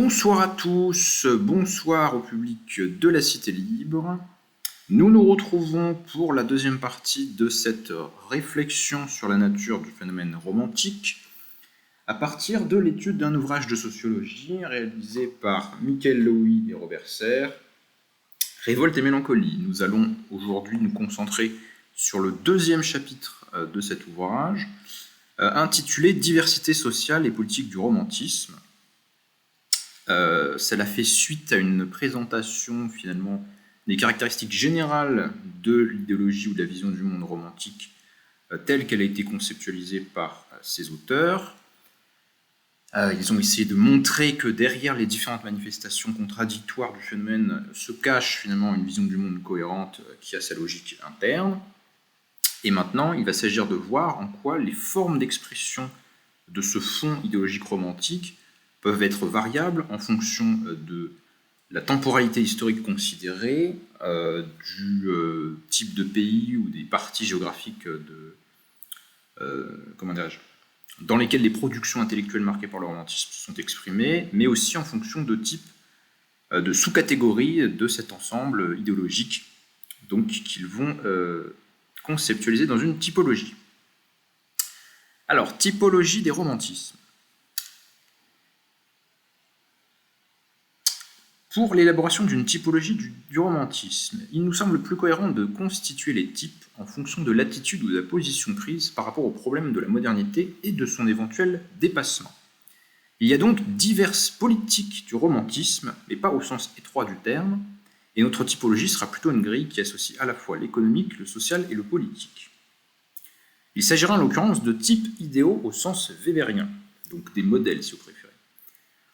Bonsoir à tous, bonsoir au public de la Cité Libre. Nous nous retrouvons pour la deuxième partie de cette réflexion sur la nature du phénomène romantique à partir de l'étude d'un ouvrage de sociologie réalisé par Michael Lowy et Robert Serre, Révolte et mélancolie. Nous allons aujourd'hui nous concentrer sur le deuxième chapitre de cet ouvrage, intitulé « Diversité sociale et politique du romantisme ». Cela fait suite à une présentation finalement des caractéristiques générales de l'idéologie ou de la vision du monde romantique telle qu'elle a été conceptualisée par ces auteurs. Ils ont essayé de montrer que derrière les différentes manifestations contradictoires du phénomène se cache finalement une vision du monde cohérente qui a sa logique interne. Et maintenant, il va s'agir de voir en quoi les formes d'expression de ce fond idéologique romantique peuvent être variables en fonction de la temporalité historique considérée, du type de pays ou des parties géographiques dans lesquelles les productions intellectuelles marquées par le romantisme se sont exprimées, mais aussi en fonction de types de sous-catégories de cet ensemble idéologique, donc qu'ils vont conceptualiser dans une typologie. Alors, typologie des romantismes. Pour l'élaboration d'une typologie du romantisme, il nous semble plus cohérent de constituer les types en fonction de l'attitude ou de la position prise par rapport au problème de la modernité et de son éventuel dépassement. Il y a donc diverses politiques du romantisme, mais pas au sens étroit du terme, et notre typologie sera plutôt une grille qui associe à la fois l'économique, le social et le politique. Il s'agira en l'occurrence de types idéaux au sens weberien, donc des modèles si vous préférez.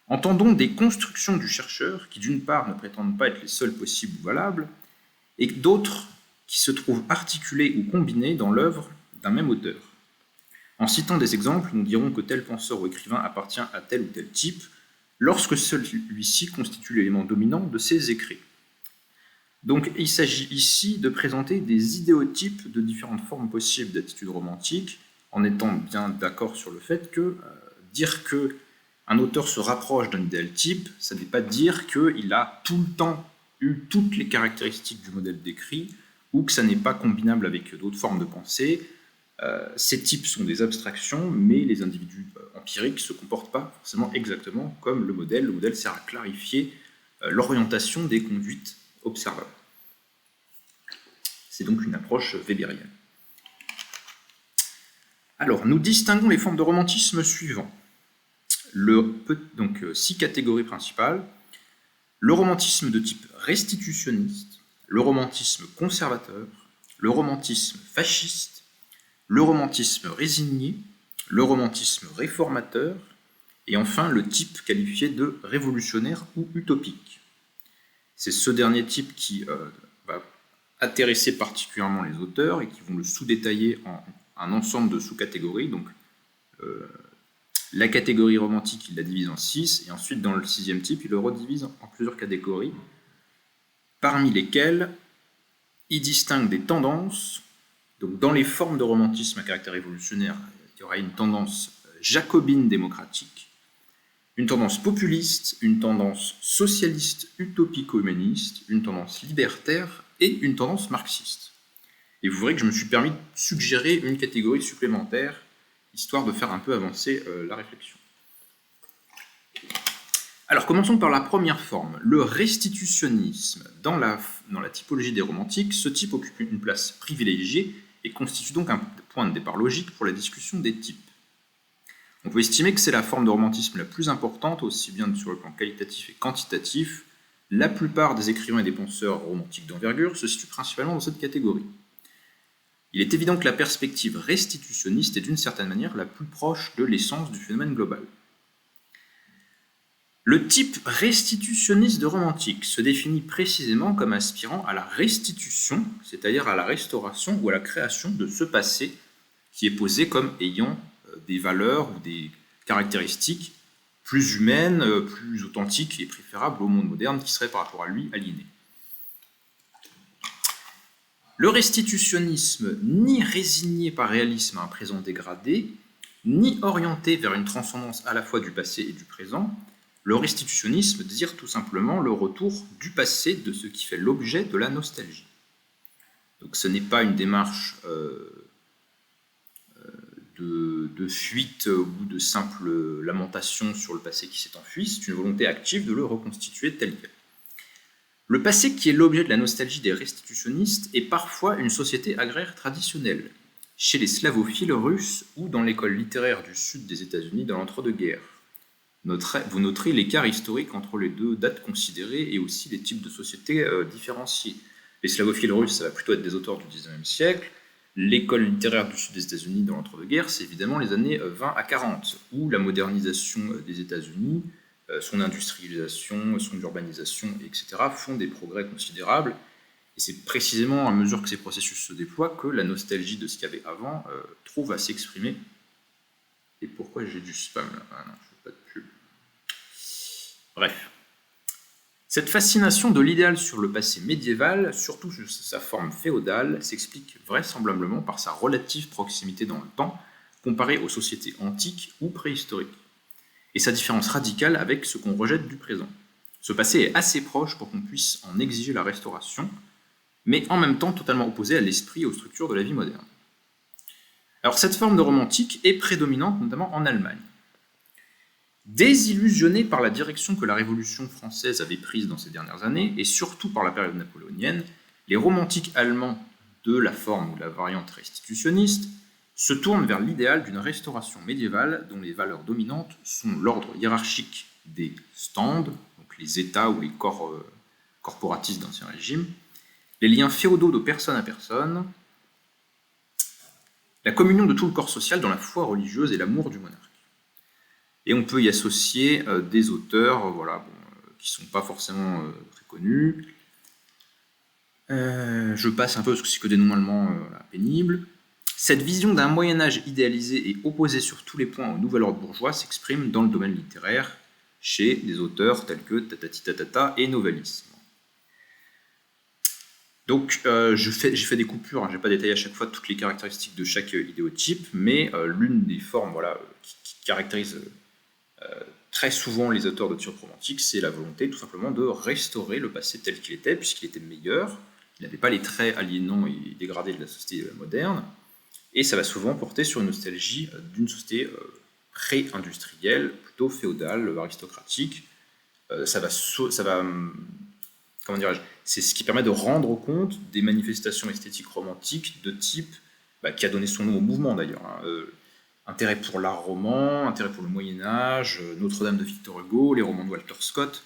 Entendons des constructions du chercheur qui d'une part ne prétendent pas être les seules possibles ou valables, et d'autres qui se trouvent articulées ou combinées dans l'œuvre d'un même auteur. En citant des exemples, nous dirons que tel penseur ou écrivain appartient à tel ou tel type, lorsque celui-ci constitue l'élément dominant de ses écrits. Donc il s'agit ici de présenter des idéotypes de différentes formes possibles d'attitude romantique, en étant bien d'accord sur le fait que dire que un auteur se rapproche d'un idéal type, ça ne veut pas dire qu'il a tout le temps eu toutes les caractéristiques du modèle décrit, ou que ça n'est pas combinable avec d'autres formes de pensée. Ces types sont des abstractions, mais les individus empiriques ne se comportent pas forcément exactement comme le modèle. Le modèle sert à clarifier l'orientation des conduites observables. C'est donc une approche weberienne. Alors, nous distinguons les formes de romantisme suivants. Donc 6 catégories principales. Le romantisme de type restitutionniste, le romantisme conservateur, le romantisme fasciste, le romantisme résigné, le romantisme réformateur, et enfin le type qualifié de révolutionnaire ou utopique. C'est ce dernier type qui va intéresser particulièrement les auteurs et qui vont le sous-détailler en un ensemble de sous-catégories. Donc, la catégorie romantique, il la divise en 6, et ensuite, dans le 6e type, il le redivise en plusieurs catégories, parmi lesquelles il distingue des tendances. Donc, dans les formes de romantisme à caractère révolutionnaire, il y aura une tendance jacobine démocratique, une tendance populiste, une tendance socialiste utopico-humaniste, une tendance libertaire et une tendance marxiste. Et vous verrez que je me suis permis de suggérer une catégorie supplémentaire histoire de faire un peu avancer la réflexion. Alors, commençons par la première forme, le restitutionnisme. Dans la typologie des romantiques, ce type occupe une place privilégiée et constitue donc un point de départ logique pour la discussion des types. On peut estimer que c'est la forme de romantisme la plus importante, aussi bien sur le plan qualitatif et quantitatif. La plupart des écrivains et des penseurs romantiques d'envergure se situent principalement dans cette catégorie. Il est évident que la perspective restitutionniste est d'une certaine manière la plus proche de l'essence du phénomène global. Le type restitutionniste de romantique se définit précisément comme aspirant à la restitution, c'est-à-dire à la restauration ou à la création de ce passé qui est posé comme ayant des valeurs ou des caractéristiques plus humaines, plus authentiques et préférables au monde moderne qui serait par rapport à lui aliéné. Le restitutionnisme, ni résigné par réalisme à un présent dégradé, ni orienté vers une transcendance à la fois du passé et du présent, Le restitutionnisme désire tout simplement le retour du passé de ce qui fait l'objet de la nostalgie. Donc ce n'est pas une démarche de fuite ou de simple lamentation sur le passé qui s'est enfui, c'est une volonté active de le reconstituer tel quel. Le passé qui est l'objet de la nostalgie des restitutionnistes est parfois une société agraire traditionnelle, chez les slavophiles russes ou dans l'école littéraire du sud des États-Unis dans l'entre-deux-guerres. Vous noterez l'écart historique entre les deux dates considérées et aussi les types de sociétés différenciés. Les slavophiles russes, ça va plutôt être des auteurs du XIXe siècle. L'école littéraire du sud des États-Unis dans l'entre-deux-guerres, c'est évidemment les années 20 à 40, où la modernisation des États-Unis, son industrialisation, son urbanisation, etc., font des progrès considérables. Et c'est précisément à mesure que ces processus se déploient que la nostalgie de ce qu'il y avait avant trouve à s'exprimer. Et pourquoi j'ai du spam là? Ah non, je veux pas de pub. Bref. Cette fascination de l'idéal sur le passé médiéval, surtout sous sa forme féodale, s'explique vraisemblablement par sa relative proximité dans le temps, comparée aux sociétés antiques ou préhistoriques, et sa différence radicale avec ce qu'on rejette du présent. Ce passé est assez proche pour qu'on puisse en exiger la restauration, mais en même temps totalement opposé à l'esprit et aux structures de la vie moderne. Alors cette forme de romantique est prédominante notamment en Allemagne. Désillusionnés par la direction que la Révolution française avait prise dans ces dernières années, et surtout par la période napoléonienne, les romantiques allemands de la forme ou de la variante restitutionniste se tournent vers l'idéal d'une restauration médiévale dont les valeurs dominantes sont l'ordre hiérarchique des stands, donc les États ou les corps corporatistes d'Ancien Régime, les liens féodaux de personne à personne, la communion de tout le corps social dans la foi religieuse et l'amour du monarque. Et on peut y associer des auteurs qui ne sont pas forcément très connus. Je passe un peu parce que c'est que des noms allemands pénibles. Cette vision d'un Moyen-Âge idéalisé et opposé sur tous les points au nouvel ordre bourgeois s'exprime dans le domaine littéraire chez des auteurs tels que Tatati Tatata et Novalis. Donc j'ai fait des coupures, je ne vais pas détailler à chaque fois toutes les caractéristiques de chaque idéotype, mais l'une des formes qui caractérise très souvent les auteurs de type romantique, c'est la volonté tout simplement de restaurer le passé tel qu'il était, puisqu'il était meilleur, il n'avait pas les traits aliénants et dégradés de la société moderne, et ça va souvent porter sur une nostalgie d'une société pré-industrielle, plutôt féodale, aristocratique. C'est ce qui permet de rendre compte des manifestations esthétiques romantiques de type qui a donné son nom au mouvement d'ailleurs. Intérêt pour l'art roman, intérêt pour le Moyen-Âge, Notre-Dame de Victor Hugo, les romans de Walter Scott,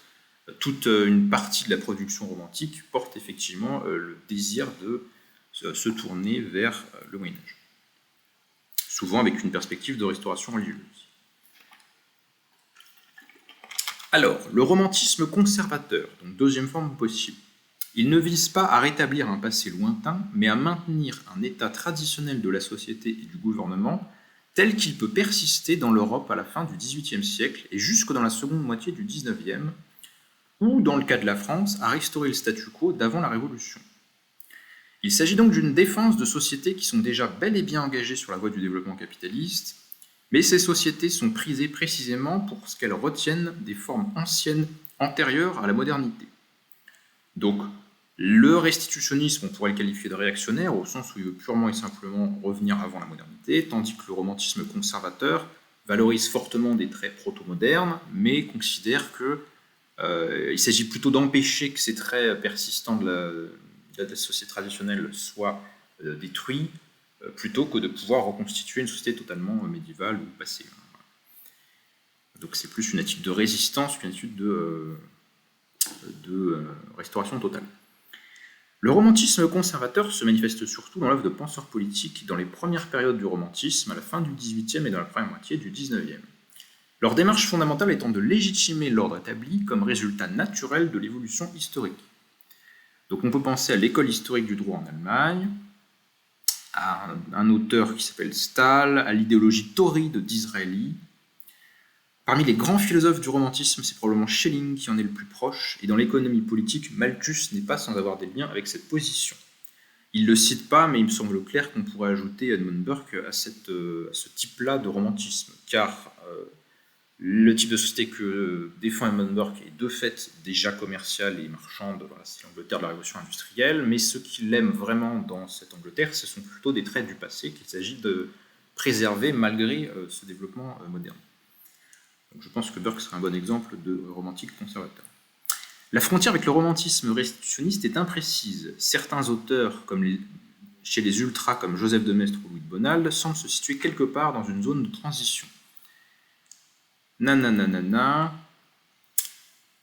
toute une partie de la production romantique porte effectivement le désir de se tourner vers le Moyen-Âge. Souvent avec une perspective de restauration religieuse. Alors, le romantisme conservateur, donc deuxième forme possible. Il ne vise pas à rétablir un passé lointain, mais à maintenir un état traditionnel de la société et du gouvernement tel qu'il peut persister dans l'Europe à la fin du XVIIIe siècle et jusque dans la seconde moitié du XIXe, ou, dans le cas de la France, à restaurer le statu quo d'avant la Révolution. Il s'agit donc d'une défense de sociétés qui sont déjà bel et bien engagées sur la voie du développement capitaliste, mais ces sociétés sont prisées précisément pour ce qu'elles retiennent des formes anciennes antérieures à la modernité. Donc, le restitutionnisme, on pourrait le qualifier de réactionnaire, au sens où il veut purement et simplement revenir avant la modernité, tandis que le romantisme conservateur valorise fortement des traits proto-modernes, mais considère qu'il s'agit plutôt d'empêcher que ces traits persistants de la société traditionnelle soient détruits, plutôt que de pouvoir reconstituer une société totalement médiévale ou passée. Donc c'est plus une attitude de résistance qu'une attitude de restauration totale. Le romantisme conservateur se manifeste surtout dans l'œuvre de penseurs politiques dans les premières périodes du romantisme, à la fin du XVIIIe et dans la première moitié du XIXe. Leur démarche fondamentale étant de légitimer l'ordre établi comme résultat naturel de l'évolution historique. Donc on peut penser à l'école historique du droit en Allemagne, à un auteur qui s'appelle Stahl, à l'idéologie tauride de Disraeli. Parmi les grands philosophes du romantisme, c'est probablement Schelling qui en est le plus proche, et dans l'économie politique, Malthus n'est pas sans avoir des liens avec cette position. Il ne le cite pas, mais il me semble clair qu'on pourrait ajouter Edmund Burke à ce type-là de romantisme, car Le type de société que défend Edmund Burke est de fait déjà commerciale et marchande, voilà, c'est l'Angleterre de la Révolution industrielle, mais ce qu'il aime vraiment dans cette Angleterre, ce sont plutôt des traits du passé qu'il s'agit de préserver malgré ce développement moderne. Donc je pense que Burke serait un bon exemple de romantique conservateur. La frontière avec le romantisme restitutionniste est imprécise. Certains auteurs, chez les ultras comme Joseph de Maistre ou Louis de Bonald, semblent se situer quelque part dans une zone de transition. Nananana.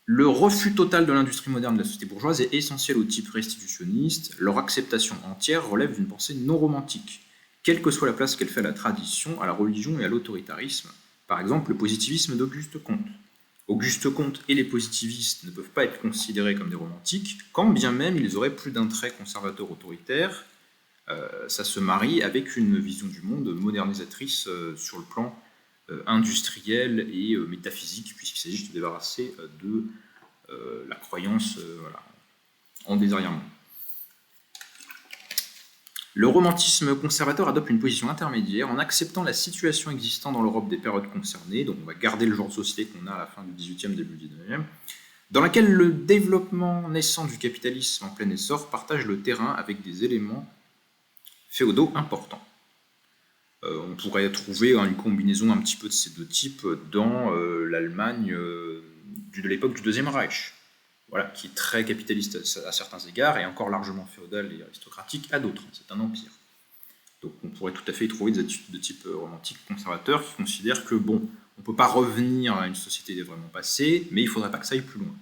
Le refus total de l'industrie moderne de la société bourgeoise est essentiel au type restitutionniste. Leur acceptation entière relève d'une pensée non romantique, quelle que soit la place qu'elle fait à la tradition, à la religion et à l'autoritarisme. Par exemple, le positivisme d'Auguste Comte. Auguste Comte et les positivistes ne peuvent pas être considérés comme des romantiques, quand bien même ils auraient plus d'un trait conservateur autoritaire. Ça se marie avec une vision du monde modernisatrice sur le plan industriel et métaphysique, puisqu'il s'agit de se débarrasser de la croyance en des arrière-mondes. Le romantisme conservateur adopte une position intermédiaire en acceptant la situation existant dans l'Europe des périodes concernées, donc on va garder le genre de société qu'on a à la fin du XVIIIe, début du XIXe, dans laquelle le développement naissant du capitalisme en plein essor partage le terrain avec des éléments féodaux importants. On pourrait trouver une combinaison un petit peu de ces deux types dans l'Allemagne de l'époque du Deuxième Reich, voilà, qui est très capitaliste à certains égards et encore largement féodal et aristocratique à d'autres. C'est un empire. Donc on pourrait tout à fait y trouver des attitudes de type romantique conservateur qui considèrent que, bon, on ne peut pas revenir à une société vraiment passée, mais il ne faudrait pas que ça aille plus loin.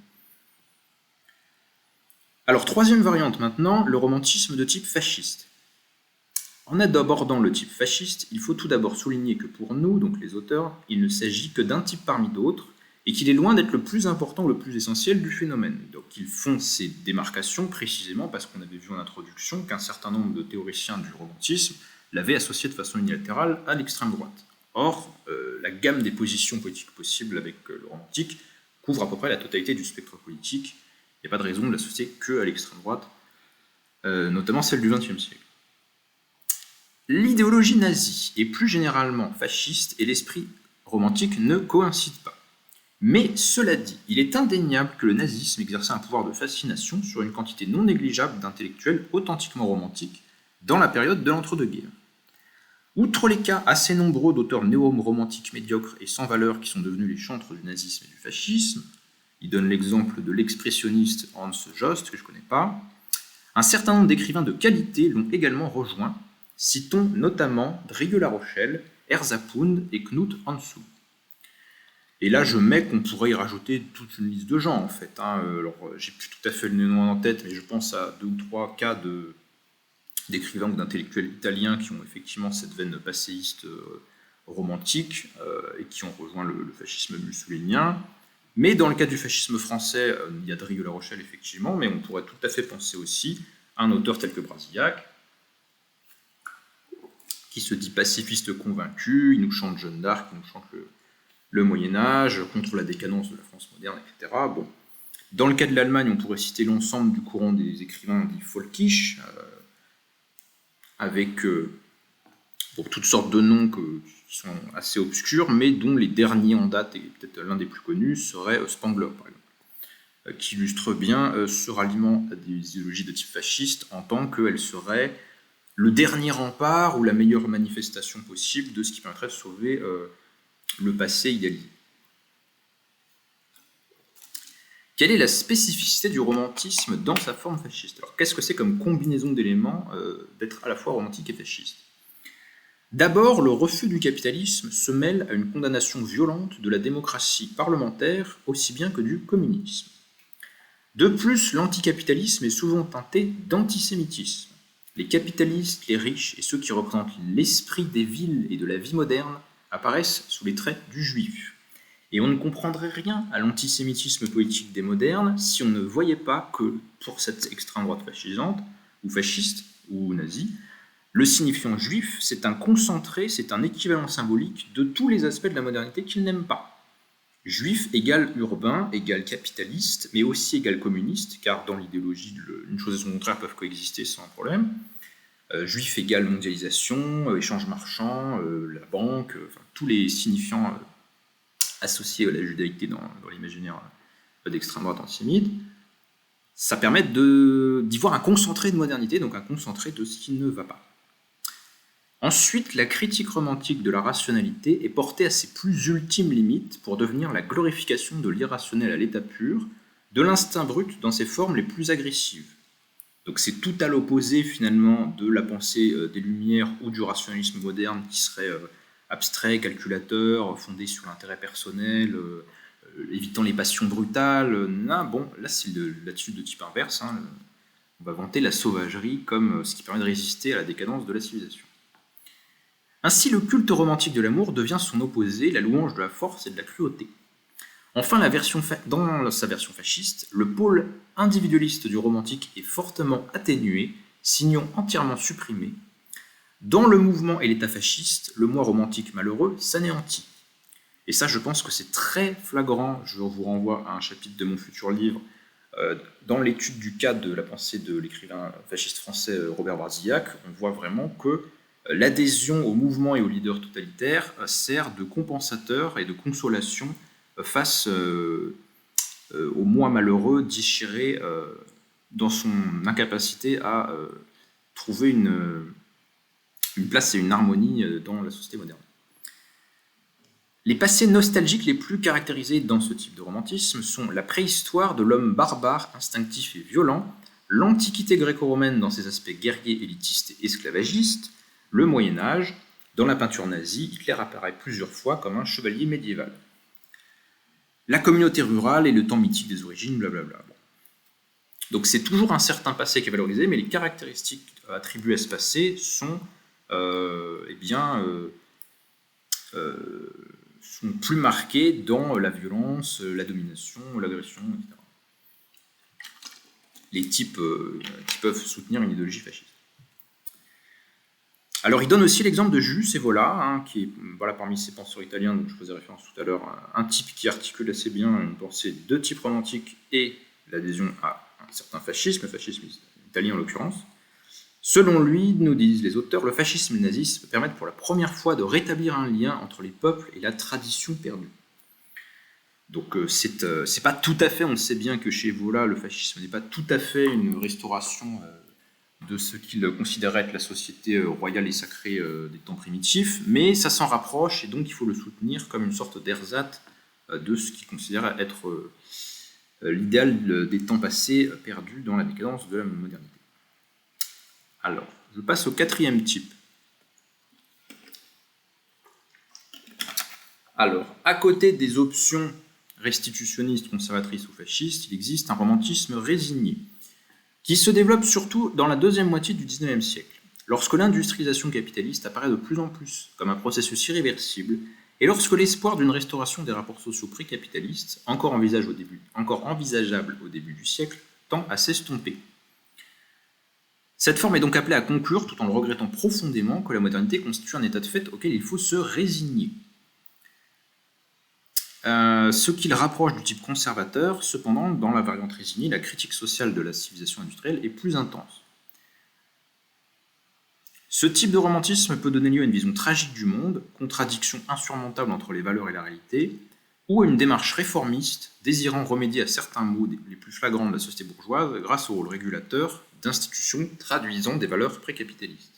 Alors, troisième variante maintenant, le romantisme de type fasciste. En abordant le type fasciste, il faut tout d'abord souligner que pour nous, donc les auteurs, il ne s'agit que d'un type parmi d'autres, et qu'il est loin d'être le plus important ou le plus essentiel du phénomène. Donc ils font ces démarcations précisément parce qu'on avait vu en introduction qu'un certain nombre de théoriciens du romantisme l'avaient associé de façon unilatérale à l'extrême droite. Or, la gamme des positions politiques possibles avec le romantique couvre à peu près la totalité du spectre politique. Il n'y a pas de raison de l'associer que à l'extrême droite, notamment celle du XXe siècle. L'idéologie nazie, et plus généralement fasciste, et l'esprit romantique ne coïncident pas. Mais cela dit, il est indéniable que le nazisme exerçait un pouvoir de fascination sur une quantité non négligeable d'intellectuels authentiquement romantiques dans la période de l'entre-deux-guerres. Outre les cas assez nombreux d'auteurs néo-romantiques médiocres et sans valeur qui sont devenus les chantres du nazisme et du fascisme, il donne l'exemple de l'expressionniste Hans Jost, que je ne connais pas, un certain nombre d'écrivains de qualité l'ont également rejoint. Citons notamment Drieux-La Rochelle, Herzapund et Knut Hansou. Et là, je mets qu'on pourrait y rajouter toute une liste de gens, en fait. Alors, j'ai plus tout à fait le nom en tête, mais je pense à 2 ou 3 cas d'écrivains ou d'intellectuels italiens qui ont effectivement cette veine passéiste romantique et qui ont rejoint le fascisme mussolinien. Mais dans le cas du fascisme français, il y a Drieux-La Rochelle, effectivement, mais on pourrait tout à fait penser aussi à un auteur tel que Brasillac, qui se dit pacifiste convaincu, il nous chante Jeanne d'Arc, il nous chante le Moyen-Âge, contre la décadence de la France moderne, etc. Bon. Dans le cas de l'Allemagne, on pourrait citer l'ensemble du courant des écrivains dits folkish, avec toutes sortes de noms qui sont assez obscurs, mais dont les derniers en date, et peut-être l'un des plus connus, serait Spengler, par exemple, qui illustre bien ce ralliement à des idéologies de type fasciste en tant qu'elle serait le dernier rempart ou la meilleure manifestation possible de ce qui permettrait de sauver le passé idéalisé. Quelle est la spécificité du romantisme dans sa forme fasciste? Alors, qu'est-ce que c'est comme combinaison d'éléments d'être à la fois romantique et fasciste? D'abord, le refus du capitalisme se mêle à une condamnation violente de la démocratie parlementaire aussi bien que du communisme. De plus, l'anticapitalisme est souvent teinté d'antisémitisme. Les capitalistes, les riches et ceux qui représentent l'esprit des villes et de la vie moderne apparaissent sous les traits du juif. Et on ne comprendrait rien à l'antisémitisme politique des modernes si on ne voyait pas que, pour cette extrême droite fascisante, ou fasciste, ou nazie, le signifiant juif, c'est un concentré, c'est un équivalent symbolique de tous les aspects de la modernité qu'ils n'aiment pas. Juif égale urbain, égale capitaliste, mais aussi égale communiste, car dans l'idéologie, une chose et son contraire peuvent coexister sans problème. Juif égale mondialisation, échange marchand, la banque, tous les signifiants associée à la judaïté dans l'imaginaire d'extrême droite antisémite, ça permet d'y voir un concentré de modernité, donc un concentré de ce qui ne va pas. Ensuite, la critique romantique de la rationalité est portée à ses plus ultimes limites pour devenir la glorification de l'irrationnel à l'état pur, de l'instinct brut dans ses formes les plus agressives. Donc c'est tout à l'opposé finalement de la pensée des Lumières ou du rationalisme moderne qui serait abstrait, calculateur, fondé sur l'intérêt personnel, évitant les passions brutales. Bon, là c'est l'attitude de type inverse. On va vanter la sauvagerie comme ce qui permet de résister à la décadence de la civilisation. Ainsi, le culte romantique de l'amour devient son opposé, la louange de la force et de la cruauté. Enfin, dans sa version fasciste, le pôle individualiste du romantique est fortement atténué, sinon entièrement supprimé. Dans le mouvement et l'état fasciste, le moi romantique malheureux s'anéantit. Et ça, je pense que c'est très flagrant. Je vous renvoie à un chapitre de mon futur livre dans l'étude du cas de la pensée de l'écrivain fasciste français Robert Brasillac. On voit vraiment que l'adhésion au mouvement et aux leaders totalitaires sert de compensateur et de consolation face au moi malheureux déchiré dans son incapacité à trouver une place et une harmonie dans la société moderne. Les passés nostalgiques les plus caractérisés dans ce type de romantisme sont la préhistoire de l'homme barbare, instinctif et violent, l'Antiquité gréco-romaine dans ses aspects guerriers, élitistes et esclavagistes, le Moyen-Âge. Dans la peinture nazie, Hitler apparaît plusieurs fois comme un chevalier médiéval. La communauté rurale et le temps mythique des origines, blablabla. Bon. Donc c'est toujours un certain passé qui est valorisé, mais les caractéristiques attribuées à ce passé sont, sont plus marquées dans la violence, la domination, l'agression, etc. Les types qui peuvent soutenir une idéologie fasciste. Alors, il donne aussi l'exemple de Jus Evola, qui est parmi ces penseurs italiens dont je faisais référence tout à l'heure, un type qui articule assez bien une pensée de type romantique et l'adhésion à un certain fascisme, le fascisme italien en l'occurrence. Selon lui, nous disent les auteurs, le fascisme et le nazisme permettent pour la première fois de rétablir un lien entre les peuples et la tradition perdue. Donc c'est pas tout à fait, on sait bien que chez Evola, le fascisme n'est pas tout à fait une restauration de ce qu'il considérait être la société royale et sacrée des temps primitifs, mais ça s'en rapproche et donc il faut le soutenir comme une sorte d'ersatz de ce qu'il considère être l'idéal des temps passés perdus dans la décadence de la modernité. Alors, je passe au quatrième type. Alors, à côté des options restitutionnistes, conservatrices ou fascistes, il existe un romantisme résigné, qui se développe surtout dans la deuxième moitié du XIXe siècle, lorsque l'industrialisation capitaliste apparaît de plus en plus comme un processus irréversible, et lorsque l'espoir d'une restauration des rapports sociaux pré-capitalistes, encore envisageable au début du siècle, tend à s'estomper. Cette forme est donc appelée à conclure, tout en le regrettant profondément, que la modernité constitue un état de fait auquel il faut se résigner. Ce qui le rapproche du type conservateur, cependant, dans la variante résignée, la critique sociale de la civilisation industrielle est plus intense. Ce type de romantisme peut donner lieu à une vision tragique du monde, contradiction insurmontable entre les valeurs et la réalité, ou à une démarche réformiste, désirant remédier à certains maux les plus flagrants de la société bourgeoise grâce au rôle régulateur d'institutions traduisant des valeurs pré-capitalistes.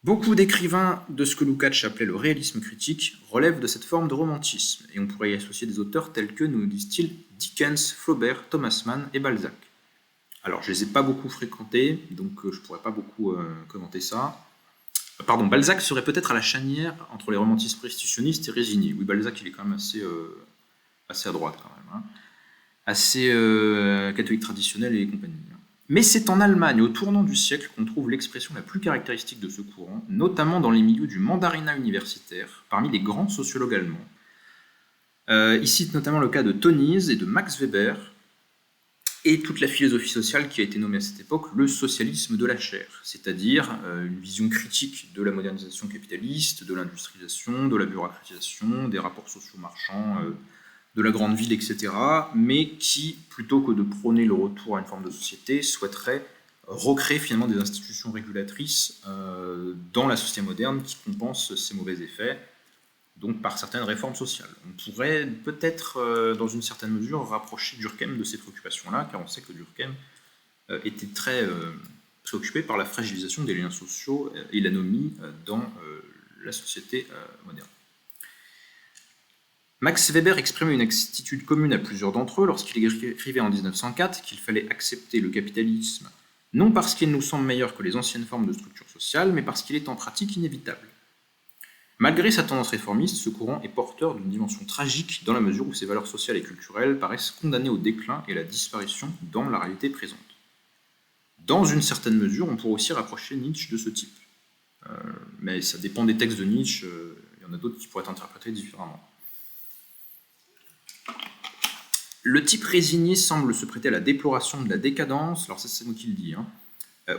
Beaucoup d'écrivains de ce que Lukács appelait le réalisme critique relèvent de cette forme de romantisme, et on pourrait y associer des auteurs tels que, nous disent-ils, Dickens, Flaubert, Thomas Mann et Balzac. Alors, je ne les ai pas beaucoup fréquentés, donc je ne pourrais pas beaucoup commenter ça. Balzac serait peut-être à la charnière entre les romantismes restitutionnistes et résignés. Oui, Balzac, il est quand même assez à droite, quand même. Assez catholique traditionnel et compagnie. Mais c'est en Allemagne, au tournant du siècle, qu'on trouve l'expression la plus caractéristique de ce courant, notamment dans les milieux du mandarinat universitaire, parmi les grands sociologues allemands. Il cite notamment le cas de Tönnies et de Max Weber, et toute la philosophie sociale qui a été nommée à cette époque le socialisme de la chair, c'est-à-dire une vision critique de la modernisation capitaliste, de l'industrialisation, de la bureaucratisation, des rapports sociaux marchands, de la grande ville, etc., mais qui, plutôt que de prôner le retour à une forme de société, souhaiterait recréer finalement des institutions régulatrices dans la société moderne qui compensent ces mauvais effets. donc par certaines réformes sociales. On pourrait peut-être, dans une certaine mesure, rapprocher Durkheim de ces préoccupations-là, car on sait que Durkheim était très préoccupé par la fragilisation des liens sociaux et l'anomie dans la société moderne. Max Weber exprimait une attitude commune à plusieurs d'entre eux lorsqu'il écrivait en 1904 qu'il fallait accepter le capitalisme non parce qu'il nous semble meilleur que les anciennes formes de structure sociale, mais parce qu'il est en pratique inévitable. Malgré sa tendance réformiste, ce courant est porteur d'une dimension tragique dans la mesure où ses valeurs sociales et culturelles paraissent condamnées au déclin et à la disparition dans la réalité présente. Dans une certaine mesure, on pourrait aussi rapprocher Nietzsche de ce type. Mais ça dépend des textes de Nietzsche, il y en a d'autres qui pourraient être interprétés différemment. Le type résigné semble se prêter à la déploration de la décadence, alors ça c'est moi qui le dis,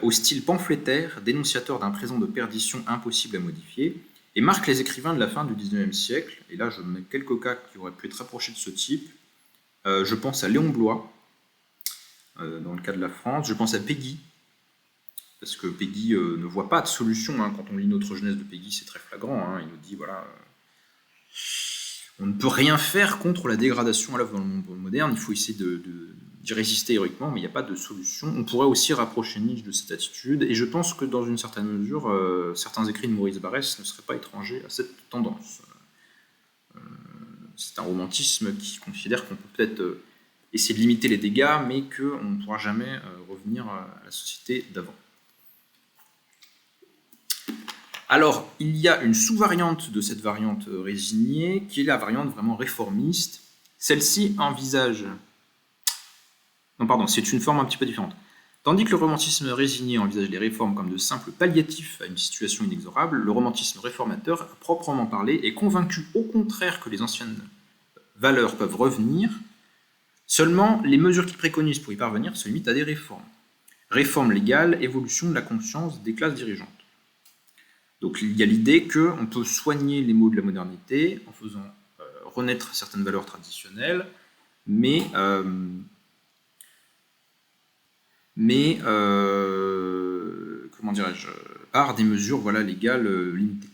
au style pamphlétaire, dénonciateur d'un présent de perdition impossible à modifier, et marque les écrivains de la fin du XIXe siècle, et là je mets quelques cas qui auraient pu être rapprochés de ce type. Je pense à Léon Bloy, dans le cas de la France, je pense à Péguy, parce que Péguy ne voit pas de solution, quand on lit notre jeunesse de Péguy, c'est très flagrant, il nous dit, voilà, on ne peut rien faire contre la dégradation à l'œuvre dans le monde moderne, il faut essayer d'y résister héroïquement, mais il n'y a pas de solution. On pourrait aussi rapprocher Nietzsche de cette attitude, et je pense que dans une certaine mesure, certains écrits de Maurice Barrès ne seraient pas étrangers à cette tendance. C'est un romantisme qui considère qu'on peut peut-être essayer de limiter les dégâts, mais qu'on ne pourra jamais revenir à la société d'avant. Alors, il y a une sous-variante de cette variante résignée, qui est la variante vraiment réformiste. Celle-ci envisage... Non, pardon, c'est une forme un petit peu différente. Tandis que le romantisme résigné envisage les réformes comme de simples palliatifs à une situation inexorable, le romantisme réformateur, à proprement parler, est convaincu au contraire que les anciennes valeurs peuvent revenir. Seulement, les mesures qu'il préconise pour y parvenir se limitent à des réformes. Réforme légale, évolution de la conscience des classes dirigeantes. Donc il y a l'idée qu'on peut soigner les maux de la modernité en faisant renaître certaines valeurs traditionnelles, mais comment dirais-je, par des mesures légales limitées.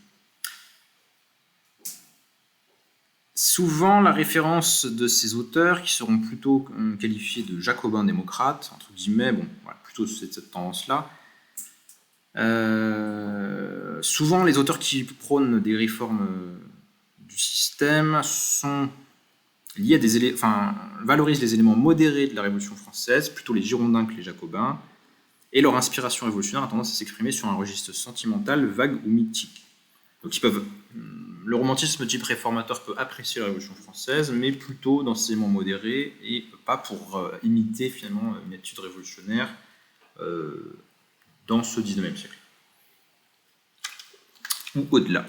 Souvent, la référence de ces auteurs, qui seront plutôt qualifiés de jacobins démocrates, entre guillemets, plutôt cette tendance-là, souvent, les auteurs qui prônent des réformes du système sont liés à valorisent les éléments modérés de la Révolution française, plutôt les Girondins que les Jacobins, et leur inspiration révolutionnaire a tendance à s'exprimer sur un registre sentimental, vague ou mythique. Donc le romantisme type réformateur peut apprécier la Révolution française, mais plutôt dans ses éléments modérés, et pas pour imiter finalement une attitude révolutionnaire dans ce XIXe siècle, ou au-delà.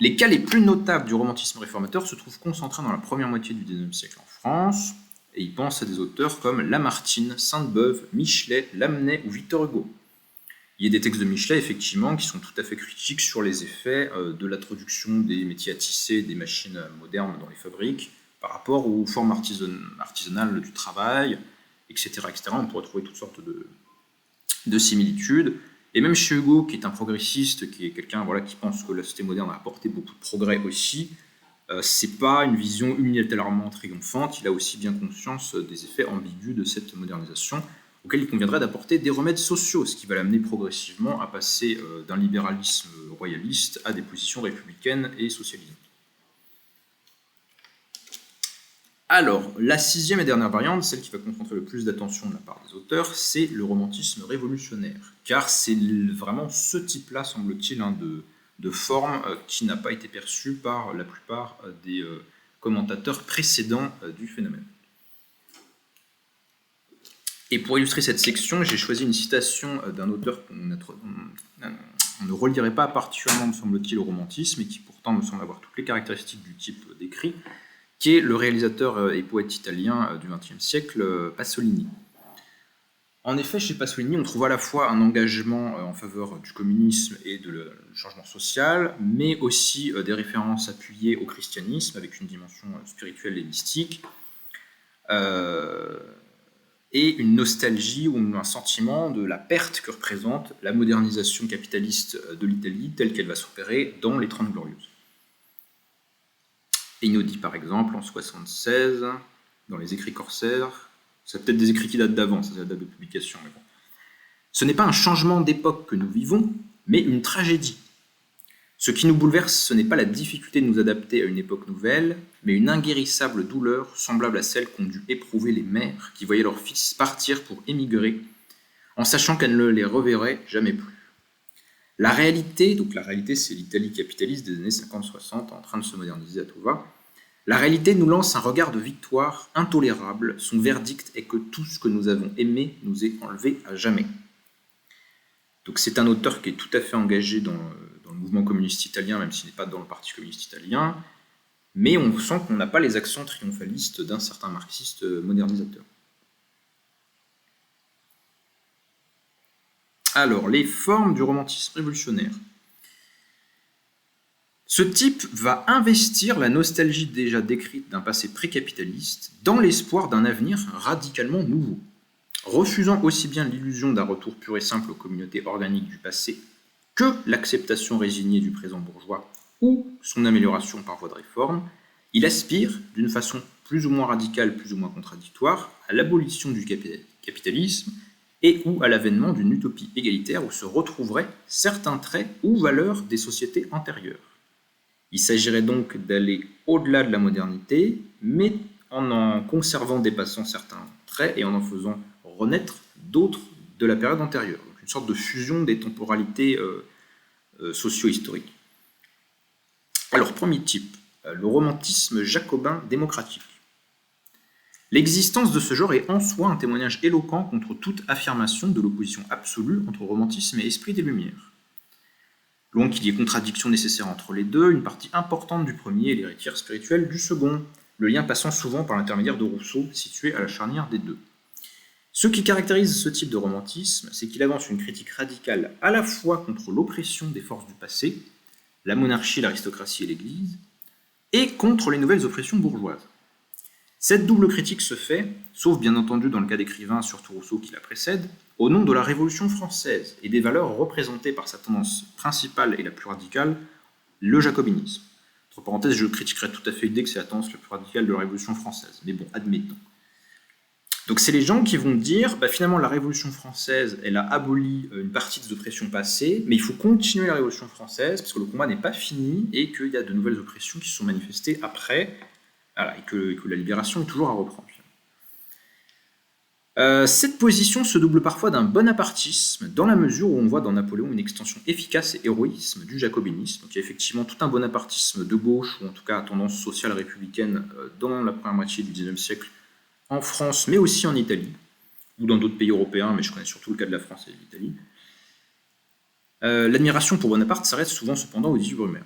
Les cas les plus notables du romantisme réformateur se trouvent concentrés dans la première moitié du XIXe siècle en France, et ils pensent à des auteurs comme Lamartine, Sainte-Beuve, Michelet, Lamennais ou Victor Hugo. Il y a des textes de Michelet, effectivement, qui sont tout à fait critiques sur les effets de l'introduction des métiers à tisser, des machines modernes dans les fabriques, par rapport aux formes artisanales du travail, etc., etc. On pourrait trouver toutes sortes de similitudes. Et même chez Hugo, qui est un progressiste, qui est quelqu'un qui pense que la société moderne a apporté beaucoup de progrès aussi, c'est pas une vision unilatéralement triomphante, il a aussi bien conscience des effets ambigus de cette modernisation, auquel il conviendrait d'apporter des remèdes sociaux, ce qui va l'amener progressivement à passer d'un libéralisme royaliste à des positions républicaines et socialisantes. Alors, la sixième et dernière variante, celle qui va concentrer le plus d'attention de la part des auteurs, c'est le romantisme révolutionnaire. Car c'est vraiment ce type-là, semble-t-il, de forme qui n'a pas été perçu par la plupart des commentateurs précédents du phénomène. Et pour illustrer cette section, j'ai choisi une citation d'un auteur qu'on ne relierait pas particulièrement, me semble-t-il, au romantisme, et qui pourtant me semble avoir toutes les caractéristiques du type décrit, qui est le réalisateur et poète italien du XXe siècle, Pasolini. En effet, chez Pasolini, on trouve à la fois un engagement en faveur du communisme et du changement social, mais aussi des références appuyées au christianisme, avec une dimension spirituelle et mystique, et une nostalgie ou un sentiment de la perte que représente la modernisation capitaliste de l'Italie telle qu'elle va s'opérer dans les Trente Glorieuses. Einaudi, par exemple, en 1976, dans les écrits corsaires. C'est peut-être des écrits qui datent d'avant, c'est la date de publication, mais bon. Ce n'est pas un changement d'époque que nous vivons, mais une tragédie. Ce qui nous bouleverse, ce n'est pas la difficulté de nous adapter à une époque nouvelle, mais une inguérissable douleur semblable à celle qu'ont dû éprouver les mères qui voyaient leurs fils partir pour émigrer, en sachant qu'elles ne les reverraient jamais plus. La réalité, donc la réalité c'est l'Italie capitaliste des années 50-60 en train de se moderniser à tout va, la réalité nous lance un regard de victoire intolérable, son verdict est que tout ce que nous avons aimé nous est enlevé à jamais. Donc c'est un auteur qui est tout à fait engagé dans le mouvement communiste italien, même s'il n'est pas dans le parti communiste italien, mais on sent qu'on n'a pas les accents triomphalistes d'un certain marxiste modernisateur. Alors, les formes du romantisme révolutionnaire. Ce type va investir la nostalgie déjà décrite d'un passé précapitaliste dans l'espoir d'un avenir radicalement nouveau, refusant aussi bien l'illusion d'un retour pur et simple aux communautés organiques du passé que l'acceptation résignée du présent bourgeois ou son amélioration par voie de réforme. Il aspire, d'une façon plus ou moins radicale, plus ou moins contradictoire, à l'abolition du capitalisme et ou à l'avènement d'une utopie égalitaire où se retrouveraient certains traits ou valeurs des sociétés antérieures. Il s'agirait donc d'aller au-delà de la modernité, mais en conservant, dépassant certains traits et en faisant renaître d'autres de la période antérieure. Donc une sorte de fusion des temporalités socio-historiques. Alors, premier type, le romantisme jacobin démocratique. L'existence de ce genre est en soi un témoignage éloquent contre toute affirmation de l'opposition absolue entre romantisme et esprit des Lumières. Loin qu'il y ait contradiction nécessaire entre les deux, une partie importante du premier est l'héritière spirituelle du second, le lien passant souvent par l'intermédiaire de Rousseau, situé à la charnière des deux. Ce qui caractérise ce type de romantisme, c'est qu'il avance une critique radicale à la fois contre l'oppression des forces du passé, la monarchie, l'aristocratie et l'Église, et contre les nouvelles oppressions bourgeoises. Cette double critique se fait, sauf bien entendu dans le cas d'écrivains, surtout Rousseau qui la précède, au nom de la Révolution française et des valeurs représentées par sa tendance principale et la plus radicale, le jacobinisme. Entre parenthèses, je critiquerais tout à fait l'idée que c'est la tendance la plus radicale de la Révolution française, mais bon, admettons. Donc c'est les gens qui vont dire, finalement la Révolution française, elle a aboli une partie des oppressions passées, mais il faut continuer la Révolution française, parce que le combat n'est pas fini, et qu'il y a de nouvelles oppressions qui se sont manifestées après, voilà, et que la libération est toujours à reprendre. Cette position se double parfois d'un bonapartisme, dans la mesure où on voit dans Napoléon une extension efficace et héroïsme du jacobinisme. Donc il y a effectivement tout un bonapartisme de gauche, ou en tout cas à tendance sociale républicaine, dans la première moitié du XIXe siècle, en France, mais aussi en Italie, ou dans d'autres pays européens, mais je connais surtout le cas de la France et de l'Italie. L'admiration pour Bonaparte s'arrête souvent cependant aux 18 Brumaire.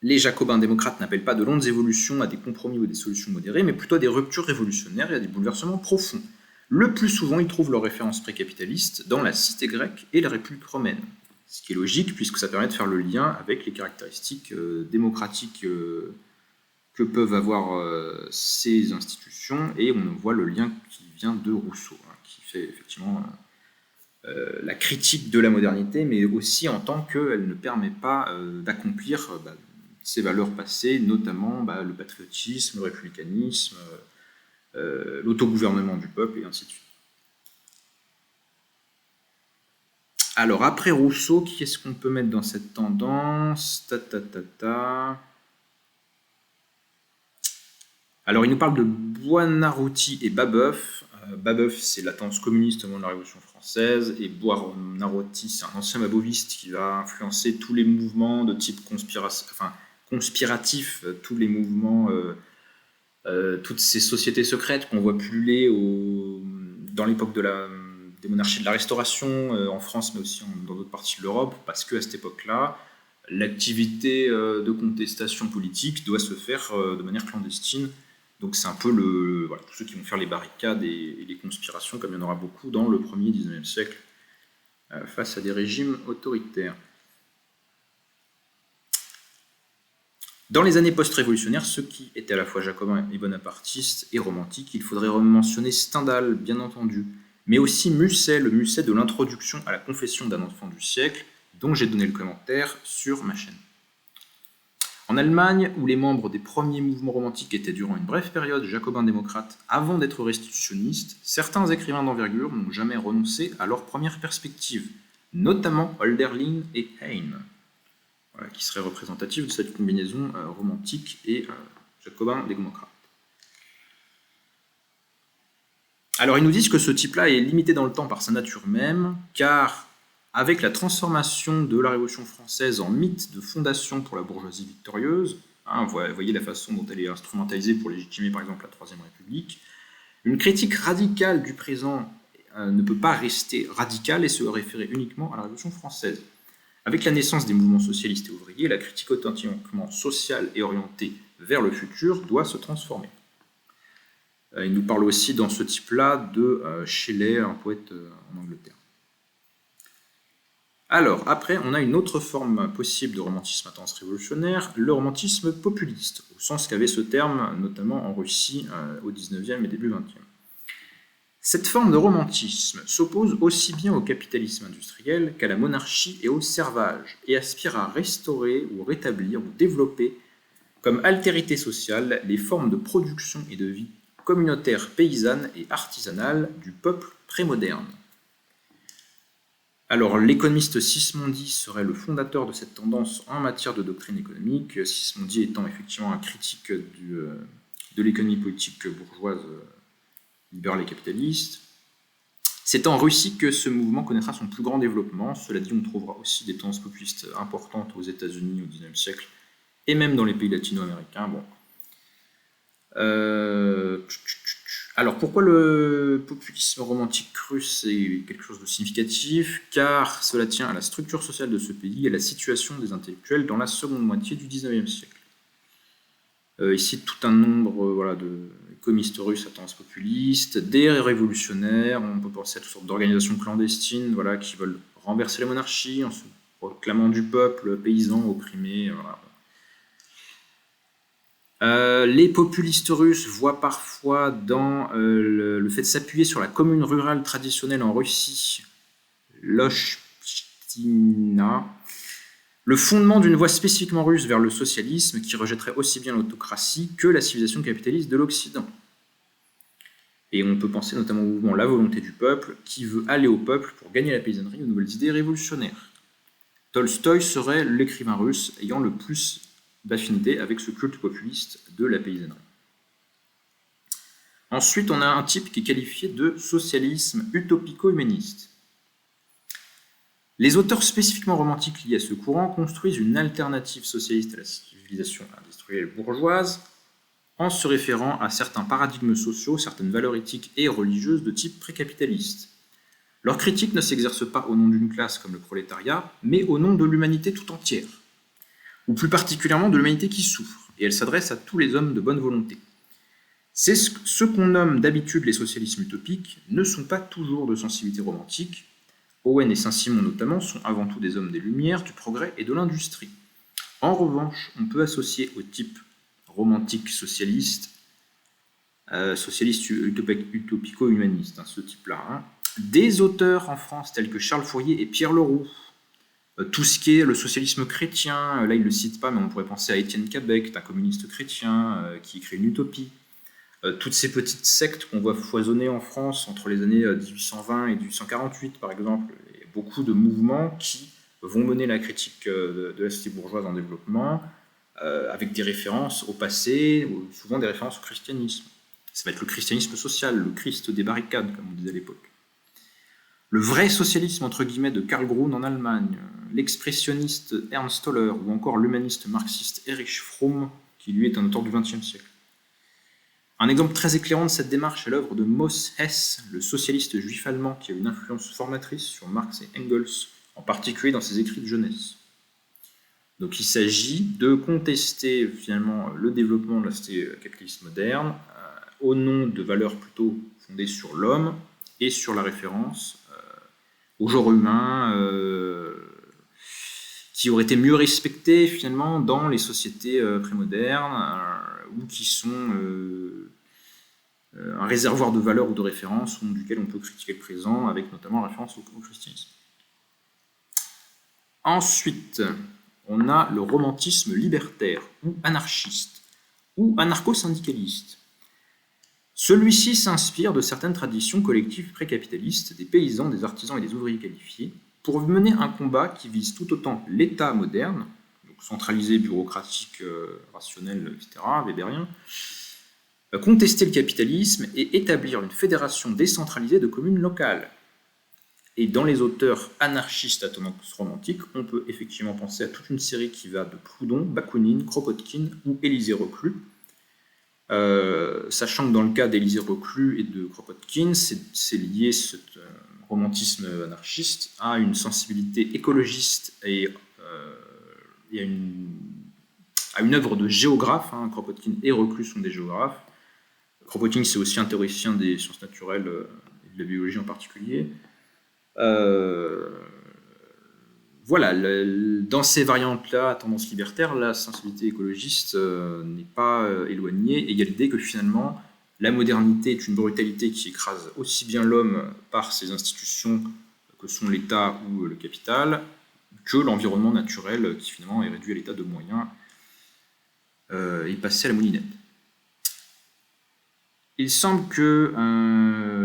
Les jacobins démocrates n'appellent pas de longues évolutions à des compromis ou des solutions modérées, mais plutôt à des ruptures révolutionnaires et à des bouleversements profonds. Le plus souvent, ils trouvent leurs références précapitalistes dans la cité grecque et la République romaine. Ce qui est logique, puisque ça permet de faire le lien avec les caractéristiques démocratiques que peuvent avoir ces institutions, et on voit le lien qui vient de Rousseau, qui fait effectivement la critique de la modernité, mais aussi en tant qu'elle ne permet pas d'accomplir ces valeurs passées, notamment le patriotisme, le républicanisme, l'autogouvernement du peuple, et ainsi de suite. Alors, après Rousseau, qui est-ce qu'on peut mettre dans cette tendance? Alors, il nous parle de Buonarroti et Babeuf. Babeuf, c'est la tendance communiste au moment de la Révolution française, et Buonarroti, c'est un ancien baboviste qui va influencer tous les mouvements de type conspiratif, tous les mouvements, toutes ces sociétés secrètes qu'on voit pulluler dans l'époque des monarchies de la Restauration, en France, mais aussi dans d'autres parties de l'Europe, parce qu'à cette époque-là, l'activité de contestation politique doit se faire de manière clandestine. Donc c'est un peu tous ceux qui vont faire les barricades et les conspirations, comme il y en aura beaucoup dans le premier 19e siècle, face à des régimes autoritaires. Dans les années post-révolutionnaires, ceux qui étaient à la fois jacobins et bonapartistes et romantiques, il faudrait mentionner Stendhal, bien entendu, mais aussi Musset, le Musset de l'introduction à la confession d'un enfant du siècle, dont j'ai donné le commentaire sur ma chaîne. En Allemagne, où les membres des premiers mouvements romantiques étaient durant une brève période jacobins-démocrates avant d'être restitutionnistes, certains écrivains d'envergure n'ont jamais renoncé à leur première perspective, notamment Hölderlin et Heine, voilà, qui seraient représentatifs de cette combinaison romantique et jacobin-démocrate. Alors ils nous disent que ce type-là est limité dans le temps par sa nature même, car avec la transformation de la Révolution française en mythe de fondation pour la bourgeoisie victorieuse, vous voyez la façon dont elle est instrumentalisée pour légitimer par exemple la Troisième République, une critique radicale du présent ne peut pas rester radicale et se référer uniquement à la Révolution française. Avec la naissance des mouvements socialistes et ouvriers, la critique authentiquement sociale et orientée vers le futur doit se transformer. Il nous parle aussi dans ce type-là de Shelley, un poète en Angleterre. Alors, après, on a une autre forme possible de romantisme à tendance révolutionnaire, le romantisme populiste, au sens qu'avait ce terme, notamment en Russie, au XIXe et début XXe. Cette forme de romantisme s'oppose aussi bien au capitalisme industriel qu'à la monarchie et au servage, et aspire à restaurer ou rétablir ou développer comme altérité sociale les formes de production et de vie communautaire, paysanne et artisanale du peuple prémoderne. Alors, l'économiste Sismondi serait le fondateur de cette tendance en matière de doctrine économique, Sismondi étant effectivement un critique de l'économie politique bourgeoise libérale et capitaliste. C'est en Russie que ce mouvement connaîtra son plus grand développement. Cela dit, on trouvera aussi des tendances populistes importantes aux États-Unis au XIXe siècle, et même dans les pays latino-américains. Bon. Alors, pourquoi le populisme romantique russe est quelque chose de significatif? Car cela tient à la structure sociale de ce pays et à la situation des intellectuels dans la seconde moitié du XIXe siècle. Ici, tout un nombre d'économistes russes à tendance populiste, des révolutionnaires, on peut penser à toutes sortes d'organisations clandestines qui veulent renverser la monarchie en se proclamant du peuple paysan opprimé. Les populistes russes voient parfois dans le fait de s'appuyer sur la commune rurale traditionnelle en Russie, l'Ochtina, le fondement d'une voie spécifiquement russe vers le socialisme qui rejetterait aussi bien l'autocratie que la civilisation capitaliste de l'Occident. Et on peut penser notamment au mouvement La Volonté du Peuple qui veut aller au peuple pour gagner la paysannerie aux nouvelles idées révolutionnaires. Tolstoï serait l'écrivain russe ayant le plus d'affinité avec ce culte populiste de la paysannerie. Ensuite, on a un type qui est qualifié de socialisme utopico-humaniste. Les auteurs spécifiquement romantiques liés à ce courant construisent une alternative socialiste à la civilisation industrielle bourgeoise en se référant à certains paradigmes sociaux, certaines valeurs éthiques et religieuses de type précapitaliste. Leur critique ne s'exerce pas au nom d'une classe comme le prolétariat, mais au nom de l'humanité tout entière, ou plus particulièrement de l'humanité qui souffre, et elle s'adresse à tous les hommes de bonne volonté. Ce qu'on nomme d'habitude les socialismes utopiques ne sont pas toujours de sensibilité romantique. Owen et Saint-Simon notamment sont avant tout des hommes des Lumières, du progrès et de l'industrie. En revanche, on peut associer au type romantique socialiste, socialiste utopico-humaniste, ce type-là, des auteurs en France tels que Charles Fourier et Pierre Leroux. Tout ce qui est le socialisme chrétien, là il ne le cite pas, mais on pourrait penser à Étienne Quebec, un communiste chrétien qui écrit une utopie. Toutes ces petites sectes qu'on voit foisonner en France entre les années 1820 et 1848, par exemple, il y a beaucoup de mouvements qui vont mener la critique de la société bourgeoise en développement, avec des références au passé, souvent des références au christianisme. Ça va être le christianisme social, le Christ des barricades, comme on disait à l'époque. Le vrai socialisme, entre guillemets, de Karl Grun en Allemagne, l'expressionniste Ernst Toller, ou encore l'humaniste marxiste Erich Fromm, qui lui est un auteur du XXe siècle. Un exemple très éclairant de cette démarche est l'œuvre de Mos Hess, le socialiste juif allemand qui a une influence formatrice sur Marx et Engels, en particulier dans ses écrits de jeunesse. Donc il s'agit de contester finalement le développement de la société capitaliste moderne au nom de valeurs plutôt fondées sur l'homme et sur la référence au genre humain qui auraient été mieux respectés finalement dans les sociétés prémodernes ou qui sont un réservoir de valeurs ou de références duquel on peut critiquer le présent avec notamment référence au christianisme. Ensuite, on a le romantisme libertaire, ou anarchiste, ou anarcho-syndicaliste. Celui-ci s'inspire de certaines traditions collectives précapitalistes des paysans, des artisans et des ouvriers qualifiés pour mener un combat qui vise tout autant l'État moderne, donc centralisé, bureaucratique, rationnel, etc., weberien, contester le capitalisme et établir une fédération décentralisée de communes locales. Et dans les auteurs anarchistes à tendance romantique, on peut effectivement penser à toute une série qui va de Proudhon, Bakounine, Kropotkin ou Élisée Reclus. Sachant que dans le cas d'Élisée Reclus et de Kropotkin, c'est lié ce romantisme anarchiste à une sensibilité écologiste et à une œuvre de géographe. Kropotkin et Reclus sont des géographes. Kropotkin, c'est aussi un théoricien des sciences naturelles et de la biologie en particulier. Voilà, dans ces variantes-là, à tendance libertaire, la sensibilité écologiste n'est pas éloignée, et il y a l'idée que finalement, la modernité est une brutalité qui écrase aussi bien l'homme par ses institutions que sont l'État ou le capital, que l'environnement naturel qui finalement est réduit à l'état de moyens et passé à la moulinette. Il semble que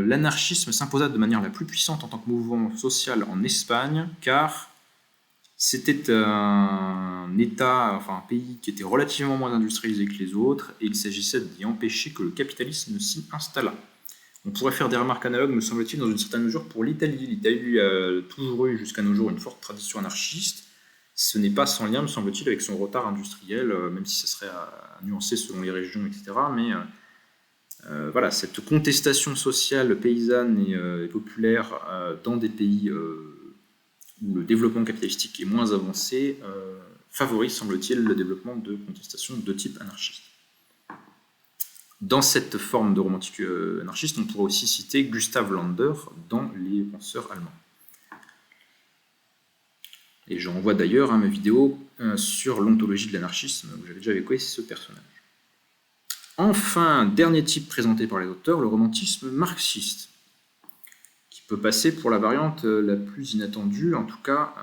l'anarchisme s'imposa de manière la plus puissante en tant que mouvement social en Espagne, car c'était un État, enfin un pays qui était relativement moins industrialisé que les autres, et il s'agissait d'y empêcher que le capitalisme s'y installât. On pourrait faire des remarques analogues, me semble-t-il, dans une certaine mesure pour l'Italie. L'Italie a toujours eu jusqu'à nos jours une forte tradition anarchiste. Ce n'est pas sans lien, me semble-t-il, avec son retard industriel, même si ça serait à nuancer selon les régions, etc. Mais voilà, cette contestation sociale paysanne et populaire dans des pays où le développement capitalistique est moins avancé favorise, semble-t-il, le développement de contestations de type anarchiste. Dans cette forme de romantique anarchiste, on pourrait aussi citer Gustav Landor dans Les penseurs allemands. Et je renvoie d'ailleurs à ma vidéo sur l'ontologie de l'anarchisme, où j'avais déjà évoqué ce personnage. Enfin, dernier type présenté par les auteurs, le romantisme marxiste, qui peut passer pour la variante la plus inattendue. En tout cas,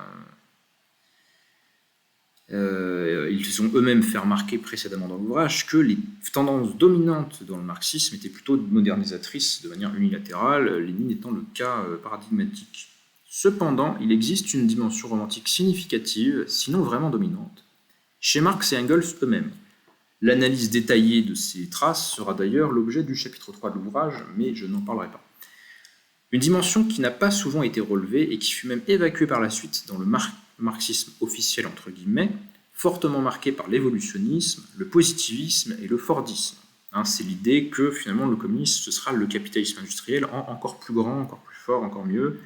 ils ont eux-mêmes fait remarquer précédemment dans l'ouvrage que les tendances dominantes dans le marxisme étaient plutôt modernisatrices de manière unilatérale, Lénine étant le cas paradigmatique. Cependant, il existe une dimension romantique significative, sinon vraiment dominante, chez Marx et Engels eux-mêmes. L'analyse détaillée de ces traces sera d'ailleurs l'objet du chapitre 3 de l'ouvrage, mais je n'en parlerai pas. Une dimension qui n'a pas souvent été relevée et qui fut même évacuée par la suite dans le marxisme officiel, entre guillemets, fortement marqué par l'évolutionnisme, le positivisme et le fordisme. C'est l'idée que finalement le communisme, ce sera le capitalisme industriel encore plus grand, encore plus fort, encore mieux,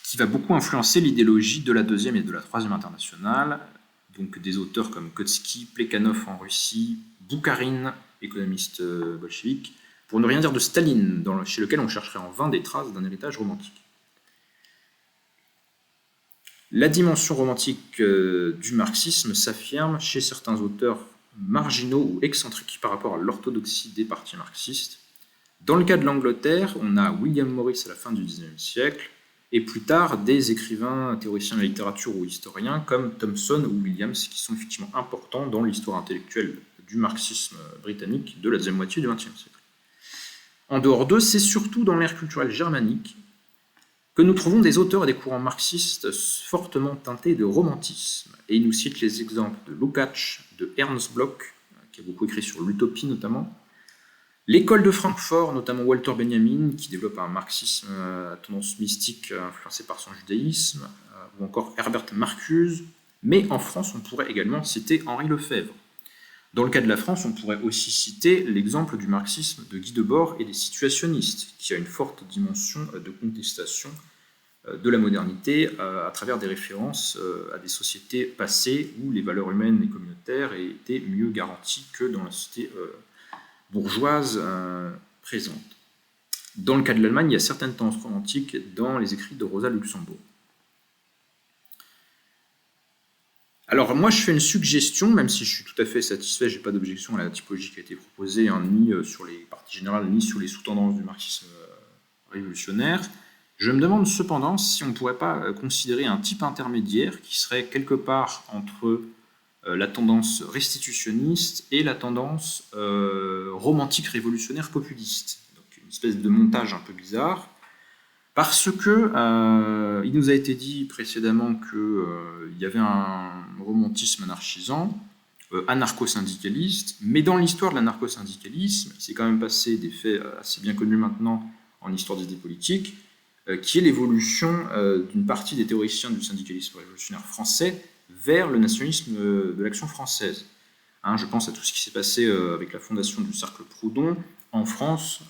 qui va beaucoup influencer l'idéologie de la deuxième et de la troisième internationale, donc des auteurs comme Kautsky, Plekhanov en Russie, Boukharine, économiste bolchevique, pour ne rien dire de Staline, chez lequel on chercherait en vain des traces d'un héritage romantique. La dimension romantique du marxisme s'affirme chez certains auteurs marginaux ou excentriques par rapport à l'orthodoxie des partis marxistes. Dans le cas de l'Angleterre, on a William Morris à la fin du XIXe siècle, et plus tard des écrivains, théoriciens de la littérature ou historiens comme Thomson ou Williams, qui sont effectivement importants dans l'histoire intellectuelle du marxisme britannique de la deuxième moitié du XXe siècle. En dehors d'eux, c'est surtout dans l'ère culturelle germanique que nous trouvons des auteurs et des courants marxistes fortement teintés de romantisme. Et il nous cite les exemples de Lukács, de Ernst Bloch, qui a beaucoup écrit sur l'utopie notamment, l'école de Francfort, notamment Walter Benjamin, qui développe un marxisme à tendance mystique influencé par son judaïsme, ou encore Herbert Marcuse, mais en France, on pourrait également citer Henri Lefebvre. Dans le cas de la France, on pourrait aussi citer l'exemple du marxisme de Guy Debord et des situationnistes, qui a une forte dimension de contestation de la modernité à travers des références à des sociétés passées où les valeurs humaines et communautaires étaient mieux garanties que dans la société bourgeoise présente. Dans le cas de l'Allemagne, il y a certaines tendances romantiques dans les écrits de Rosa Luxembourg. Alors moi je fais une suggestion, même si je suis tout à fait satisfait, je n'ai pas d'objection à la typologie qui a été proposée, ni sur les parties générales, ni sur les sous-tendances du marxisme révolutionnaire. Je me demande cependant si on ne pourrait pas considérer un type intermédiaire qui serait quelque part entre la tendance restitutionniste et la tendance romantique révolutionnaire populiste. Donc une espèce de montage un peu bizarre, parce que il nous a été dit précédemment qu'il y avait un romantisme anarchisant, anarcho-syndicaliste, mais dans l'histoire de l'anarcho-syndicalisme, il s'est quand même passé des faits assez bien connus maintenant en histoire des idées politiques, qui est l'évolution d'une partie des théoriciens du syndicalisme révolutionnaire français vers le nationalisme de l'Action française. Hein, je pense à tout ce qui s'est passé avec la fondation du Cercle Proudhon en France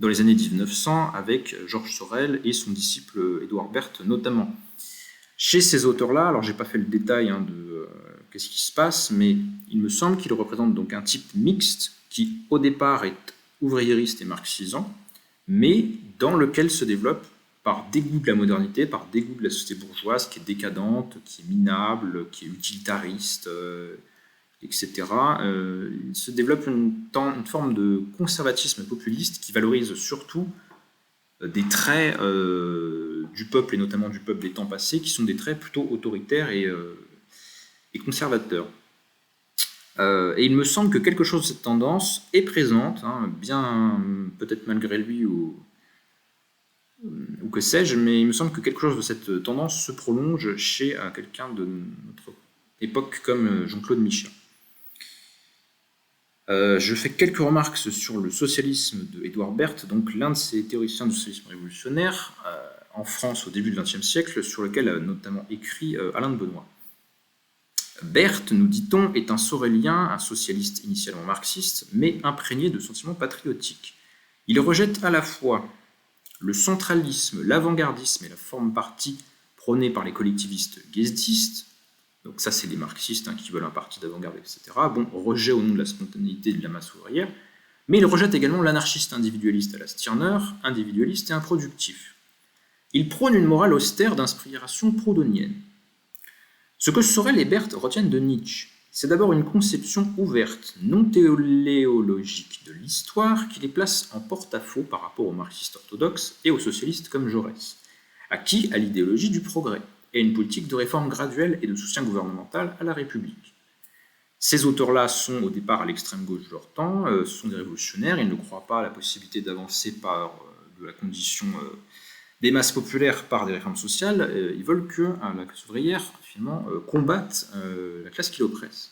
dans les années 1900 avec Georges Sorel et son disciple Édouard Berthe notamment. Chez ces auteurs-là, alors j'ai pas fait le détail de qu'est-ce qui se passe, mais il me semble qu'ils représentent donc un type mixte qui au départ est ouvriériste et marxisant, mais dans lequel se développe par dégoût de la modernité, par dégoût de la société bourgeoise qui est décadente, qui est minable, qui est utilitariste, etc. Il se développe une forme de conservatisme populiste qui valorise surtout des traits du peuple, et notamment du peuple des temps passés, qui sont des traits plutôt autoritaires et conservateurs. Et il me semble que quelque chose de cette tendance est présente, bien peut-être malgré lui ou que sais-je, mais il me semble que quelque chose de cette tendance se prolonge chez quelqu'un de notre époque comme Jean-Claude Michelin. Je fais quelques remarques sur le socialisme de Édouard Berthe, donc l'un de ces théoriciens du socialisme révolutionnaire en France au début du XXe siècle, sur lequel a notamment écrit Alain de Benoît. Berthe, nous dit-on, est un sorélien, un socialiste initialement marxiste, mais imprégné de sentiments patriotiques. Il rejette à la fois le centralisme, l'avant-gardisme et la forme parti prônée par les collectivistes guesdistes. Donc ça, c'est les marxistes qui veulent un parti d'avant-garde, etc. Bon, rejet au nom de la spontanéité et de la masse ouvrière. Mais il rejette également l'anarchiste individualiste à la Stirner, individualiste et improductif. Il prône une morale austère d'inspiration proudhonienne. Ce que Sorel et Berthe retiennent de Nietzsche, c'est d'abord une conception ouverte, non téléologique de l'histoire qui les place en porte-à-faux par rapport aux marxistes orthodoxes et aux socialistes comme Jaurès, acquis à l'idéologie du progrès et à une politique de réforme graduelle et de soutien gouvernemental à la République. Ces auteurs-là sont au départ à l'extrême gauche de leur temps, sont des révolutionnaires, ils ne croient pas à la possibilité d'avancer par de la condition des masses populaires par des réformes sociales, ils veulent que la classe ouvrière finalement combatte la classe qui l'oppresse.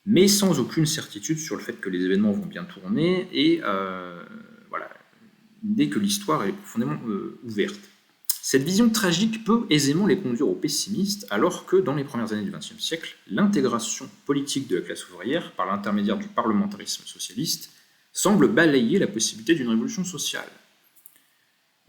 Mais sans aucune certitude sur le fait que les événements vont bien tourner et voilà, dès que l'histoire est profondément ouverte. Cette vision tragique peut aisément les conduire au pessimisme, alors que dans les premières années du XXe siècle, l'intégration politique de la classe ouvrière par l'intermédiaire du parlementarisme socialiste semble balayer la possibilité d'une révolution sociale.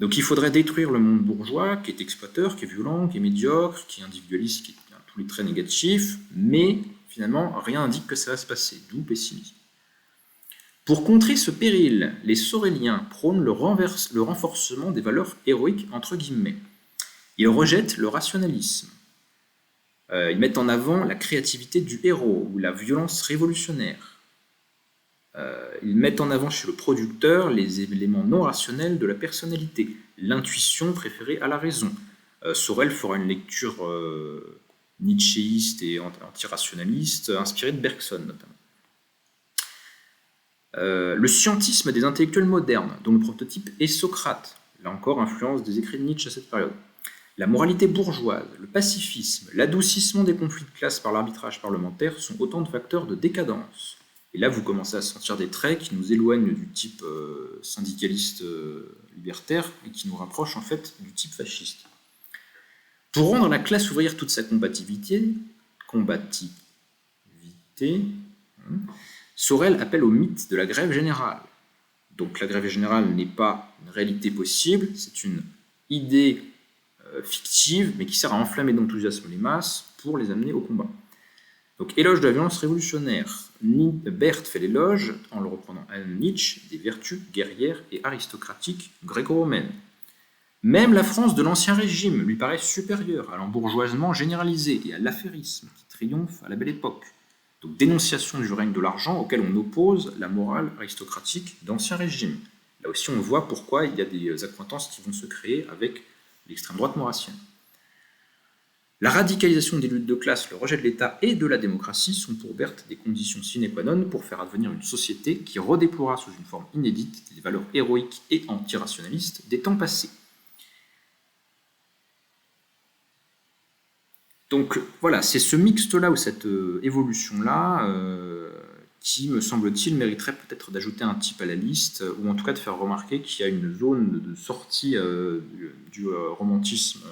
Donc il faudrait détruire le monde bourgeois, qui est exploiteur, qui est violent, qui est médiocre, qui est individualiste, qui a tous les traits négatifs, mais finalement rien n'indique que ça va se passer, d'où le pessimisme. Pour contrer ce péril, les soréliens prônent le renforcement des valeurs héroïques entre guillemets. Ils rejettent le rationalisme. Ils mettent en avant la créativité du héros ou la violence révolutionnaire. Ils mettent en avant chez le producteur les éléments non rationnels de la personnalité, l'intuition préférée à la raison. Sorel fera une lecture nietzschéiste et antirationaliste inspirée de Bergson notamment. Le scientisme des intellectuels modernes, dont le prototype est Socrate, là encore influence des écrits de Nietzsche à cette période. La moralité bourgeoise, le pacifisme, l'adoucissement des conflits de classe par l'arbitrage parlementaire sont autant de facteurs de décadence. Et là, vous commencez à sentir des traits qui nous éloignent du type syndicaliste libertaire et qui nous rapprochent en fait du type fasciste. Pour rendre la classe ouvrière toute sa combativité, Sorel appelle au mythe de la grève générale. Donc la grève générale n'est pas une réalité possible, c'est une idée fictive, mais qui sert à enflammer d'enthousiasme les masses pour les amener au combat. Donc éloge de la violence révolutionnaire. Berthe fait l'éloge, en le reprenant à Nietzsche, des vertus guerrières et aristocratiques gréco-romaines. Même la France de l'Ancien Régime lui paraît supérieure à l'embourgeoisement généralisé et à l'affairisme qui triomphe à la Belle Époque. Donc dénonciation du règne de l'argent auquel on oppose la morale aristocratique d'Ancien Régime. Là aussi, on voit pourquoi il y a des accointances qui vont se créer avec l'extrême droite maurassienne. La radicalisation des luttes de classe, le rejet de l'État et de la démocratie sont pour Berthe des conditions sine qua non pour faire advenir une société qui redéploiera sous une forme inédite des valeurs héroïques et antirationalistes des temps passés. Donc voilà, c'est ce mixte-là ou cette évolution-là qui, me semble-t-il, mériterait peut-être d'ajouter un type à la liste, ou en tout cas de faire remarquer qu'il y a une zone de sortie du romantisme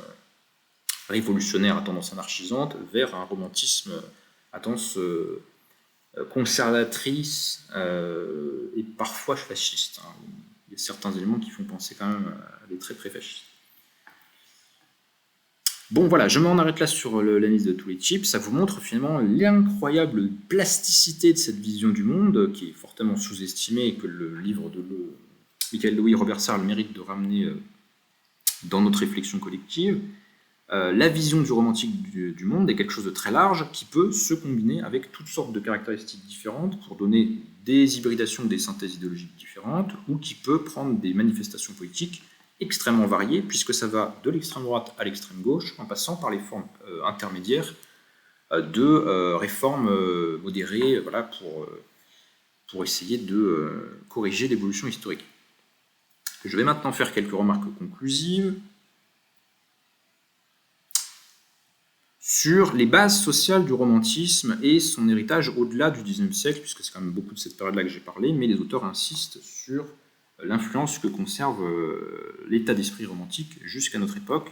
révolutionnaire à tendance anarchisante vers un romantisme à tendance conservatrice et parfois fasciste. Hein. Il y a certains éléments qui font penser quand même à des traits pré-fascistes. Bon voilà, je m'en arrête là sur l'analyse de tous les types. Ça vous montre finalement l'incroyable plasticité de cette vision du monde, qui est fortement sous-estimée et que le livre de Michael Louis Robert Sarle mérite de ramener dans notre réflexion collective. La vision du romantique du monde est quelque chose de très large qui peut se combiner avec toutes sortes de caractéristiques différentes pour donner des hybridations, des synthèses idéologiques différentes, ou qui peut prendre des manifestations politiques extrêmement variées, puisque ça va de l'extrême droite à l'extrême gauche, en passant par les formes intermédiaires de réformes modérées, voilà, pour essayer de corriger l'évolution historique. Je vais maintenant faire quelques remarques conclusives sur les bases sociales du romantisme et son héritage au-delà du XIXe siècle, puisque c'est quand même beaucoup de cette période-là que j'ai parlé, mais les auteurs insistent sur l'influence que conserve l'état d'esprit romantique jusqu'à notre époque,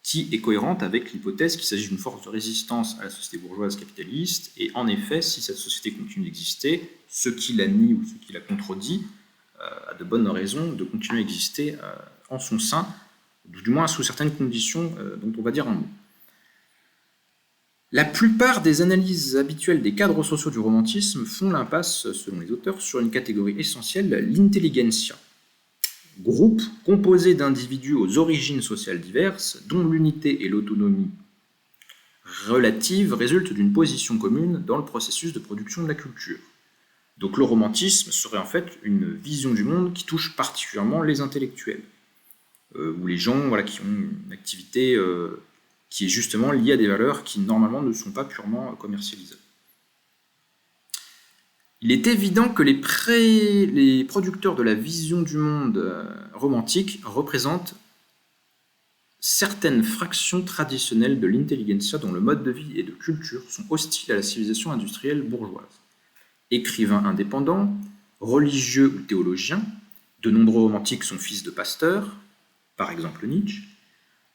qui est cohérente avec l'hypothèse qu'il s'agit d'une force de résistance à la société bourgeoise capitaliste, et en effet, si cette société continue d'exister, ceux qui la nient ou ceux qui la contredisent a de bonnes raisons de continuer à exister en son sein, du moins sous certaines conditions dont on va dire un mot. La plupart des analyses habituelles des cadres sociaux du romantisme font l'impasse, selon les auteurs, sur une catégorie essentielle, l'intelligentsia. Groupe composé d'individus aux origines sociales diverses, dont l'unité et l'autonomie relative résultent d'une position commune dans le processus de production de la culture. Donc le romantisme serait en fait une vision du monde qui touche particulièrement les intellectuels, ou les gens voilà, qui ont une activité qui est justement liée à des valeurs qui normalement ne sont pas purement commercialisables. Il est évident que les producteurs de la vision du monde romantique représentent certaines fractions traditionnelles de l'intelligentsia dont le mode de vie et de culture sont hostiles à la civilisation industrielle bourgeoise. Écrivains indépendants, religieux ou théologiens, de nombreux romantiques sont fils de pasteurs, par exemple Nietzsche,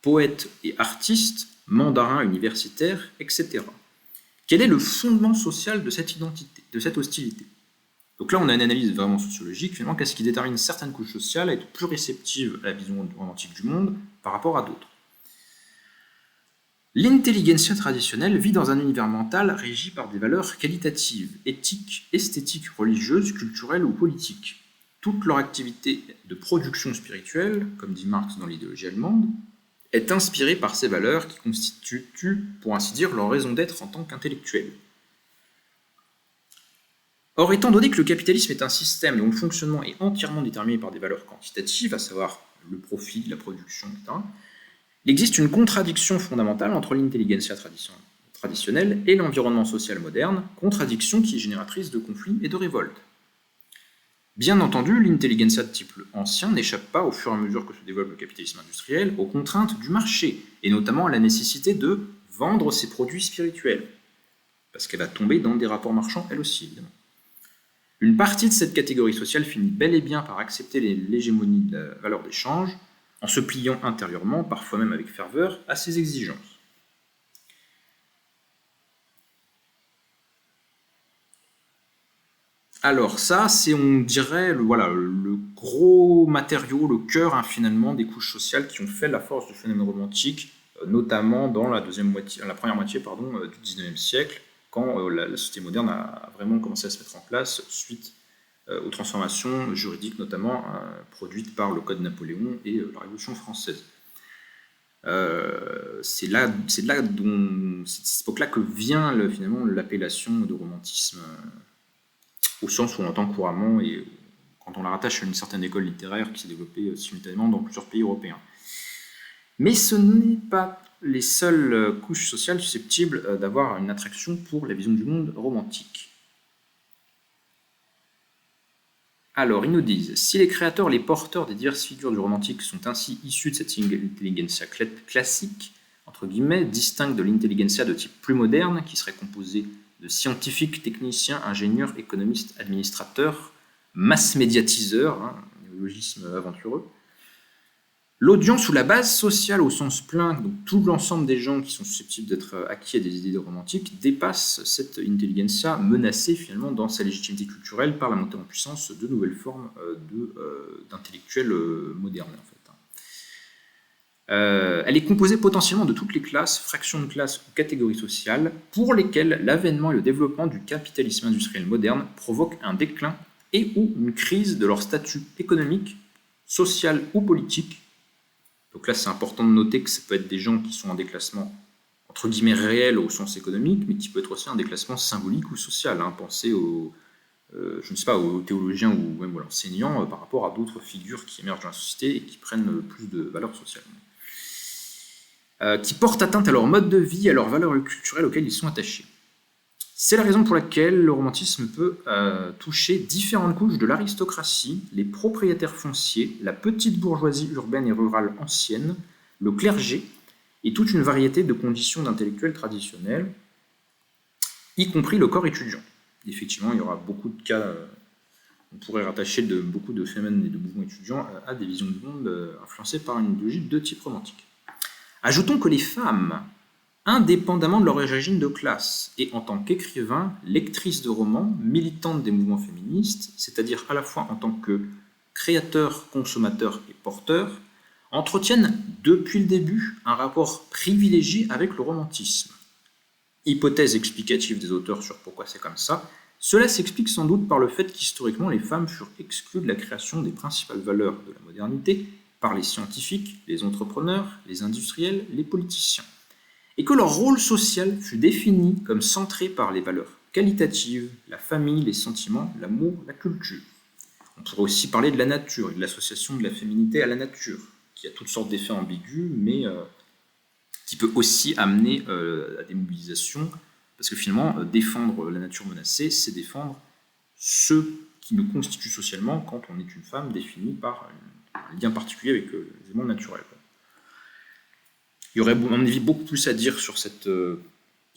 poètes et artistes, mandarins universitaires, etc. Quel est le fondement social de cette identité, de cette hostilité? Donc là, on a une analyse vraiment sociologique, finalement, qu'est-ce qui détermine certaines couches sociales à être plus réceptives à la vision romantique du monde par rapport à d'autres? L'intelligentsia traditionnelle vit dans un univers mental régi par des valeurs qualitatives, éthiques, esthétiques, religieuses, culturelles ou politiques. Toute leur activité de production spirituelle, comme dit Marx dans l'idéologie allemande, est inspirée par ces valeurs qui constituent, pour ainsi dire, leur raison d'être en tant qu'intellectuels. Or, étant donné que le capitalisme est un système dont le fonctionnement est entièrement déterminé par des valeurs quantitatives, à savoir le profit, la production, etc., il existe une contradiction fondamentale entre l'intelligentsia traditionnelle et l'environnement social moderne, contradiction qui est génératrice de conflits et de révoltes. Bien entendu, l'intelligentsia de type ancien n'échappe pas, au fur et à mesure que se développe le capitalisme industriel, aux contraintes du marché, et notamment à la nécessité de vendre ses produits spirituels, parce qu'elle va tomber dans des rapports marchands, elle aussi, évidemment. Une partie de cette catégorie sociale finit bel et bien par accepter l'hégémonie de la valeur d'échange, en se pliant intérieurement, parfois même avec ferveur, à ses exigences. Alors ça, c'est, on dirait, le gros matériau, le cœur finalement des couches sociales qui ont fait la force du phénomène romantique, notamment dans la première moitié du XIXe siècle, quand la société moderne a vraiment commencé à se mettre en place suite aux transformations juridiques notamment produites par le Code Napoléon et la Révolution française. C'est de cette époque-là que vient finalement l'appellation de romantisme, au sens où on entend couramment et quand on la rattache à une certaine école littéraire qui s'est développée simultanément dans plusieurs pays européens. Mais ce n'est pas les seules couches sociales susceptibles d'avoir une attraction pour la vision du monde romantique. Alors, ils nous disent, si les créateurs, les porteurs des diverses figures du romantique sont ainsi issus de cette intelligentsia classique, entre guillemets, distincte de l'intelligentsia de type plus moderne, qui serait composée de scientifiques, techniciens, ingénieurs, économistes, administrateurs, mass-médiatiseurs, néologisme aventureux, l'audience ou la base sociale au sens plein, donc tout l'ensemble des gens qui sont susceptibles d'être acquis à des idées romantiques, dépasse cette intelligentsia menacée finalement dans sa légitimité culturelle par la montée en puissance de nouvelles formes d'intellectuels modernes en fait. Elle est composée potentiellement de toutes les classes, fractions de classes ou catégories sociales pour lesquelles l'avènement et le développement du capitalisme industriel moderne provoquent un déclin et ou une crise de leur statut économique, social ou politique. Donc là, c'est important de noter que ça peut être des gens qui sont en déclassement entre guillemets réel au sens économique, mais qui peut être aussi un déclassement symbolique ou social. Pensez aux, je ne sais pas, aux théologiens ou même aux enseignants par rapport à d'autres figures qui émergent dans la société et qui prennent plus de valeur sociale. Qui portent atteinte à leur mode de vie, à leurs valeurs culturelles auxquelles ils sont attachés. C'est la raison pour laquelle le romantisme peut toucher différentes couches de l'aristocratie, les propriétaires fonciers, la petite bourgeoisie urbaine et rurale ancienne, le clergé, et toute une variété de conditions d'intellectuels traditionnels, y compris le corps étudiant. Effectivement, il y aura beaucoup de cas, on pourrait rattacher beaucoup de phénomènes et de mouvements étudiants à des visions du monde influencées par une idéologie de type romantique. Ajoutons que les femmes, indépendamment de leur origine de classe, et en tant qu'écrivains, lectrices de romans, militantes des mouvements féministes, c'est-à-dire à la fois en tant que créateurs, consommateurs et porteurs, entretiennent depuis le début un rapport privilégié avec le romantisme. Hypothèse explicative des auteurs sur pourquoi c'est comme ça, cela s'explique sans doute par le fait qu'historiquement les femmes furent exclues de la création des principales valeurs de la modernité par les scientifiques, les entrepreneurs, les industriels, les politiciens, et que leur rôle social fut défini comme centré par les valeurs qualitatives, la famille, les sentiments, l'amour, la culture. On pourrait aussi parler de la nature et de l'association de la féminité à la nature, qui a toutes sortes d'effets ambigus, mais qui peut aussi amener à des mobilisations, parce que finalement, défendre la nature menacée, c'est défendre ceux qui nous constituent socialement quand on est une femme définie par un lien particulier avec les éléments naturels. Il y aurait, à mon avis, beaucoup plus à dire sur cette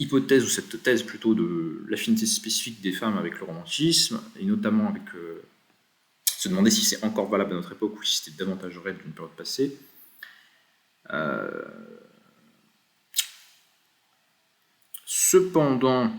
hypothèse, ou cette thèse plutôt, de l'affinité spécifique des femmes avec le romantisme, et notamment avec se demander si c'est encore valable à notre époque ou si c'était davantage vrai d'une période passée. Cependant,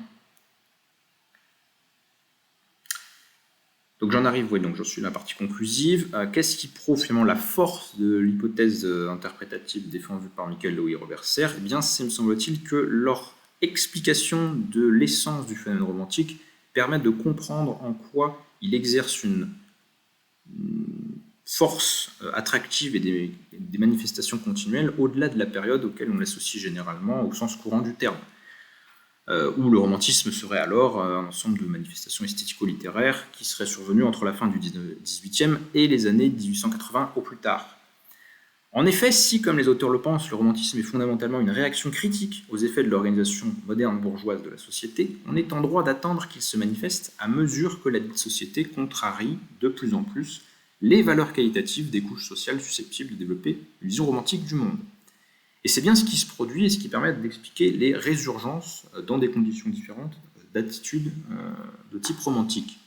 donc j'en arrive, donc j'en suis à la partie conclusive. Qu'est-ce qui prouve finalement la force de l'hypothèse interprétative défendue par Michael Lowy et Robert Serre? Eh bien, c'est, me semble-t-il, que leur explication de l'essence du phénomène romantique permet de comprendre en quoi il exerce une force attractive et des manifestations continuelles au-delà de la période auquel on l'associe généralement au sens courant du terme. Où le romantisme serait alors un ensemble de manifestations esthético-littéraires qui seraient survenues entre la fin du XVIIIe et les années 1880 au plus tard. En effet, si, comme les auteurs le pensent, le romantisme est fondamentalement une réaction critique aux effets de l'organisation moderne bourgeoise de la société, on est en droit d'attendre qu'il se manifeste à mesure que la dite société contrarie de plus en plus les valeurs qualitatives des couches sociales susceptibles de développer une vision romantique du monde. Et c'est bien ce qui se produit et ce qui permet d'expliquer les résurgences dans des conditions différentes d'attitudes de type romantique.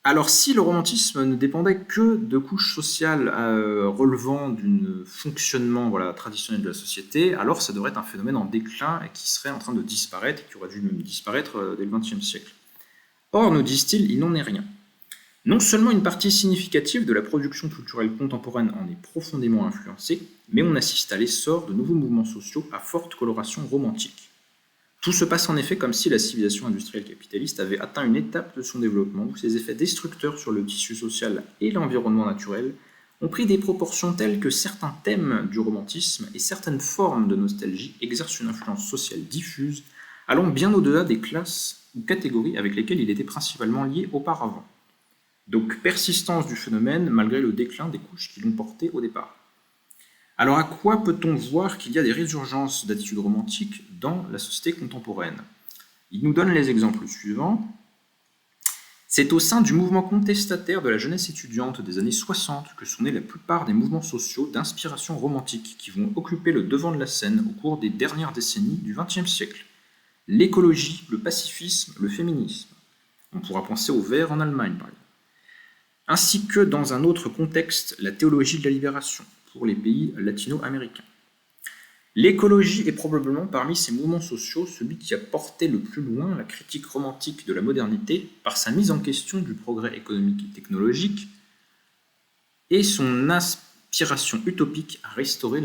Alors si le romantisme ne dépendait que de couches sociales relevant d'un fonctionnement traditionnel de la société, alors ça devrait être un phénomène en déclin et qui serait en train de disparaître et qui aurait dû même disparaître dès le XXe siècle. Or, nous disent-ils, il n'en est rien. Non seulement une partie significative de la production culturelle contemporaine en est profondément influencée, mais on assiste à l'essor de nouveaux mouvements sociaux à forte coloration romantique. Tout se passe en effet comme si la civilisation industrielle capitaliste avait atteint une étape de son développement où ses effets destructeurs sur le tissu social et l'environnement naturel ont pris des proportions telles que certains thèmes du romantisme et certaines formes de nostalgie exercent une influence sociale diffuse allant bien au-delà des classes ou catégories avec lesquelles il était principalement lié auparavant. Donc persistance du phénomène malgré le déclin des couches qui l'ont porté au départ. Alors à quoi peut-on voir qu'il y a des résurgences d'attitudes romantiques dans la société contemporaine? Il nous donne les exemples suivants. C'est au sein du mouvement contestataire de la jeunesse étudiante des années 60 que sont nés la plupart des mouvements sociaux d'inspiration romantique qui vont occuper le devant de la scène au cours des dernières décennies du XXe siècle. L'écologie, le pacifisme, le féminisme. On pourra penser aux Verts en Allemagne, par exemple. Ainsi que, dans un autre contexte, la théologie de la libération, pour les pays latino-américains. L'écologie est probablement parmi ces mouvements sociaux celui qui a porté le plus loin la critique romantique de la modernité par sa mise en question du progrès économique et technologique et son aspiration utopique à restaurer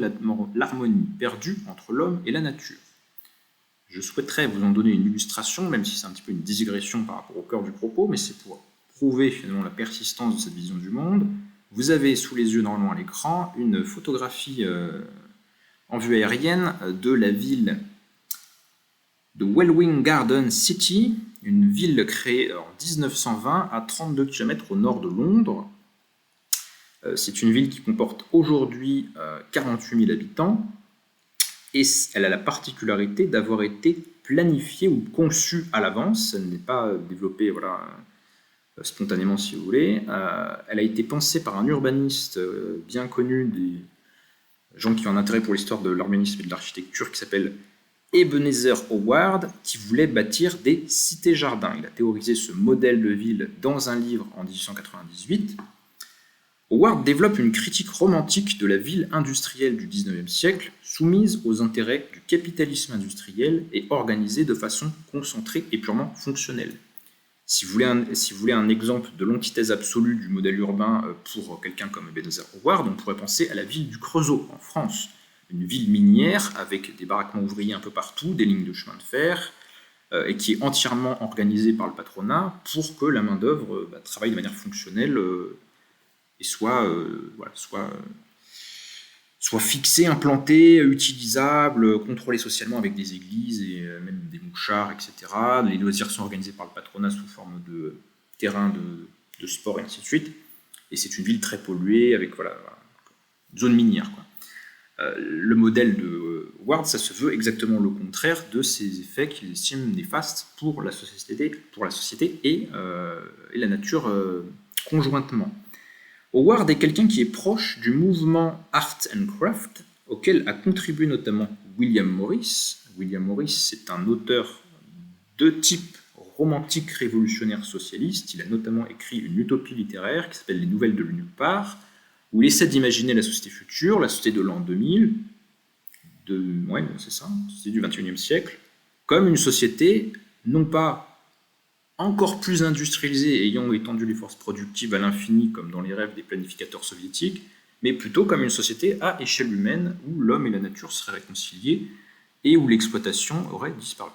l'harmonie perdue entre l'homme et la nature. Je souhaiterais vous en donner une illustration, même si c'est un petit peu une digression par rapport au cœur du propos, mais c'est pour prouver finalement la persistance de cette vision du monde. Vous avez sous les yeux normalement à l'écran une photographie en vue aérienne de la ville de Welwyn Garden City, une ville créée en 1920 à 32 km au nord de Londres. C'est une ville qui comporte aujourd'hui 48 000 habitants et elle a la particularité d'avoir été planifiée ou conçue à l'avance. Elle n'est pas développée spontanément, si vous voulez. Elle a été pensée par un urbaniste bien connu des gens qui ont un intérêt pour l'histoire de l'urbanisme et de l'architecture qui s'appelle Ebenezer Howard, qui voulait bâtir des cités-jardins. Il a théorisé ce modèle de ville dans un livre en 1898. Howard développe une critique romantique de la ville industrielle du XIXe siècle, soumise aux intérêts du capitalisme industriel et organisée de façon concentrée et purement fonctionnelle. Si vous voulez un exemple de l'antithèse absolue du modèle urbain pour quelqu'un comme Ebenezer Howard, on pourrait penser à la ville du Creusot, en France. Une ville minière avec des baraquements ouvriers un peu partout, des lignes de chemin de fer, et qui est entièrement organisée par le patronat pour que la main-d'œuvre travaille de manière fonctionnelle et soit fixée, implantée, utilisable, contrôlée socialement avec des églises et même des mouchards, etc. Les loisirs sont organisés par le patronat sous forme de terrain de sport et ainsi de suite. Et c'est une ville très polluée avec une zone minière, quoi. Le modèle de Ward, ça se veut exactement le contraire de ces effets qu'il estime néfastes pour la société et la nature conjointement. Howard est quelqu'un qui est proche du mouvement Art and Craft, auquel a contribué notamment William Morris. William Morris, c'est un auteur de type romantique révolutionnaire socialiste. Il a notamment écrit une utopie littéraire qui s'appelle Les Nouvelles de nulle part, où il essaie d'imaginer la société future, la société de l'an 2000, société du XXIe siècle, comme une société non pas encore plus industrialisée, ayant étendu les forces productives à l'infini, comme dans les rêves des planificateurs soviétiques, mais plutôt comme une société à échelle humaine, où l'homme et la nature seraient réconciliés et où l'exploitation aurait disparu.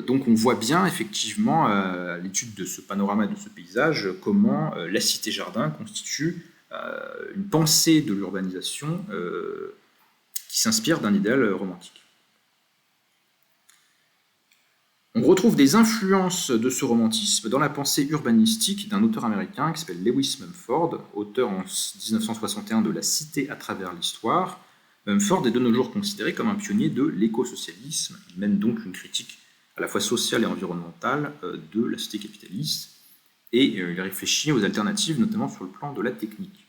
Donc on voit bien effectivement à l'étude de ce panorama et de ce paysage comment la cité-jardin constitue une pensée de l'urbanisation qui s'inspire d'un idéal romantique. On retrouve des influences de ce romantisme dans la pensée urbanistique d'un auteur américain qui s'appelle Lewis Mumford, auteur en 1961 de La Cité à travers l'histoire. Mumford est de nos jours considéré comme un pionnier de l'écosocialisme. Il mène donc une critique à la fois sociale et environnementale de la société capitaliste et il réfléchit aux alternatives, notamment sur le plan de la technique.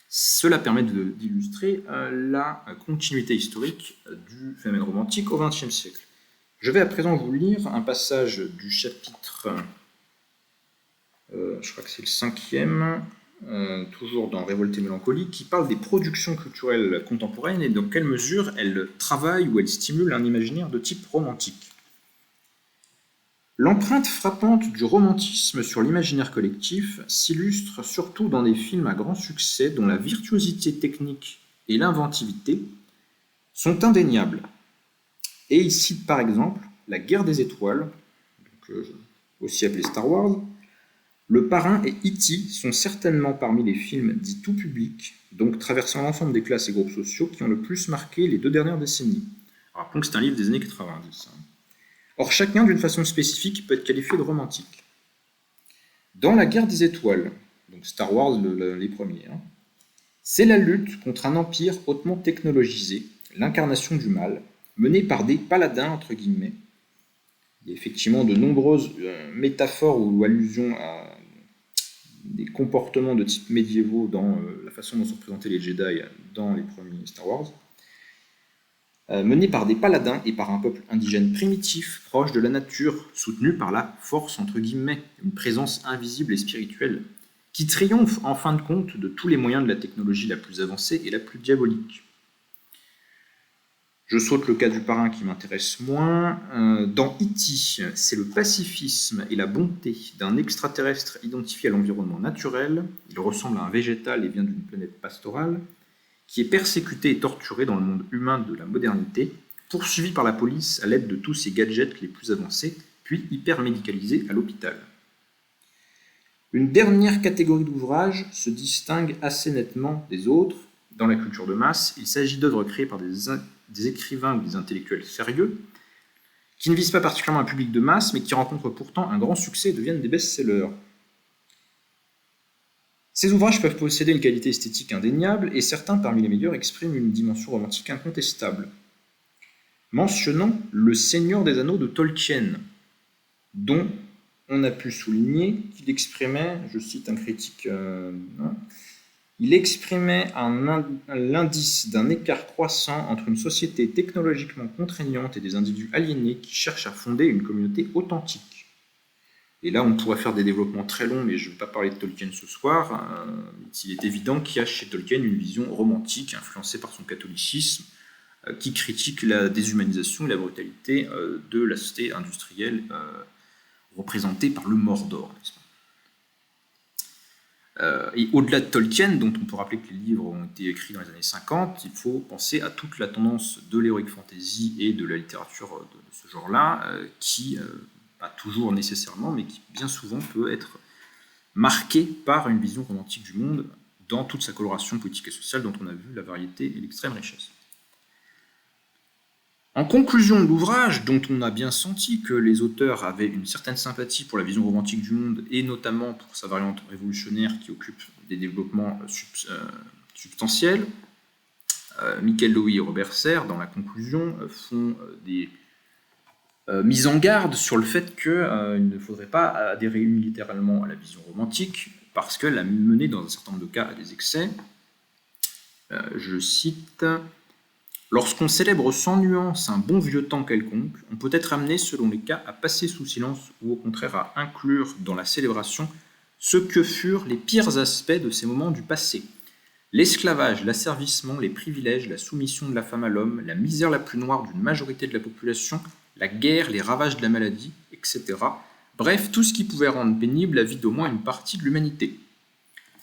Cela permet d'illustrer la continuité historique du phénomène romantique au XXe siècle. Je vais à présent vous lire un passage du chapitre, je crois que c'est le 5e, toujours dans Révolte et Mélancolie, qui parle des productions culturelles contemporaines et dans quelle mesure elles travaillent ou elles stimulent un imaginaire de type romantique. L'empreinte frappante du romantisme sur l'imaginaire collectif s'illustre surtout dans des films à grand succès dont la virtuosité technique et l'inventivité sont indéniables. Et il cite par exemple La Guerre des Étoiles, donc, aussi appelée Star Wars, Le Parrain et E.T. sont certainement parmi les films dits tout public, donc traversant l'ensemble des classes et groupes sociaux, qui ont le plus marqué les 2 dernières décennies. Rappelons que c'est un livre des années 90. Or, chacun, d'une façon spécifique, peut être qualifié de romantique. Dans La Guerre des Étoiles, donc Star Wars, les premiers, c'est la lutte contre un empire hautement technologisé, l'incarnation du mal, menée par des paladins, entre guillemets. Il y a effectivement de nombreuses métaphores ou allusions à des comportements de type médiévaux dans la façon dont sont représentés les Jedi dans les premiers Star Wars, menés par des paladins et par un peuple indigène primitif, proche de la nature, soutenu par la force, entre guillemets, une présence invisible et spirituelle, qui triomphe en fin de compte de tous les moyens de la technologie la plus avancée et la plus diabolique. Je saute le cas du Parrain qui m'intéresse moins. Dans E.T., c'est le pacifisme et la bonté d'un extraterrestre identifié à l'environnement naturel. Il ressemble à un végétal et vient d'une planète pastorale, qui est persécuté et torturé dans le monde humain de la modernité, poursuivi par la police à l'aide de tous ses gadgets les plus avancés, puis hyper médicalisé à l'hôpital. Une dernière catégorie d'ouvrages se distingue assez nettement des autres. Dans la culture de masse, il s'agit d'œuvres créées par des écrivains ou des intellectuels sérieux, qui ne visent pas particulièrement un public de masse, mais qui rencontrent pourtant un grand succès et deviennent des best-sellers. Ces ouvrages peuvent posséder une qualité esthétique indéniable, et certains parmi les meilleurs expriment une dimension romantique incontestable. Mentionnons Le Seigneur des Anneaux de Tolkien, dont on a pu souligner qu'il exprimait, je cite un critique, il exprimait l'indice d'un écart croissant entre une société technologiquement contraignante et des individus aliénés qui cherchent à fonder une communauté authentique. Et là, on pourrait faire des développements très longs, mais je ne vais pas parler de Tolkien ce soir. Il est évident qu'il y a chez Tolkien une vision romantique, influencée par son catholicisme, qui critique la déshumanisation et la brutalité de la société industrielle représentée par le Mordor, n'est-ce pas ? Et au-delà de Tolkien, dont on peut rappeler que les livres ont été écrits dans les années 50, il faut penser à toute la tendance de l'heroic fantasy et de la littérature de ce genre-là, qui, pas toujours nécessairement, mais qui bien souvent peut être marquée par une vision romantique du monde dans toute sa coloration politique et sociale, dont on a vu la variété et l'extrême richesse. En conclusion de l'ouvrage, dont on a bien senti que les auteurs avaient une certaine sympathie pour la vision romantique du monde, et notamment pour sa variante révolutionnaire qui occupe des développements substantiels, Michael Lowy et Robert Serre, dans la conclusion, font des mises en garde sur le fait qu'il ne faudrait pas adhérer unilatéralement à la vision romantique, parce qu'elle a mené dans un certain nombre de cas à des excès. Je cite... Lorsqu'on célèbre sans nuance un bon vieux temps quelconque, on peut être amené, selon les cas, à passer sous silence ou au contraire à inclure dans la célébration ce que furent les pires aspects de ces moments du passé. L'esclavage, l'asservissement, les privilèges, la soumission de la femme à l'homme, la misère la plus noire d'une majorité de la population, la guerre, les ravages de la maladie, etc. Bref, tout ce qui pouvait rendre pénible la vie d'au moins une partie de l'humanité.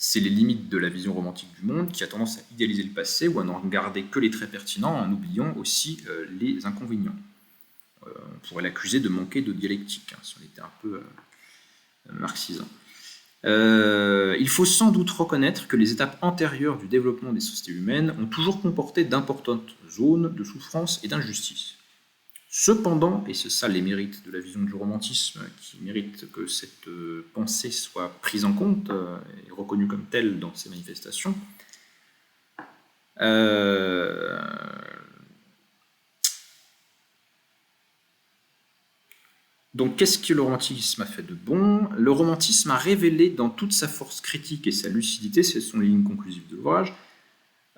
C'est les limites de la vision romantique du monde qui a tendance à idéaliser le passé ou à n'en regarder que les traits pertinents en oubliant aussi les inconvénients. On pourrait l'accuser de manquer de dialectique, si on était un peu marxisant. Il faut sans doute reconnaître que les étapes antérieures du développement des sociétés humaines ont toujours comporté d'importantes zones de souffrance et d'injustice. Cependant, et c'est ça les mérites de la vision du romantisme, qui mérite que cette pensée soit prise en compte et reconnue comme telle dans ces manifestations, donc qu'est-ce que le romantisme a fait de bon ? Le romantisme a révélé dans toute sa force critique et sa lucidité, ce sont les lignes conclusives de l'ouvrage,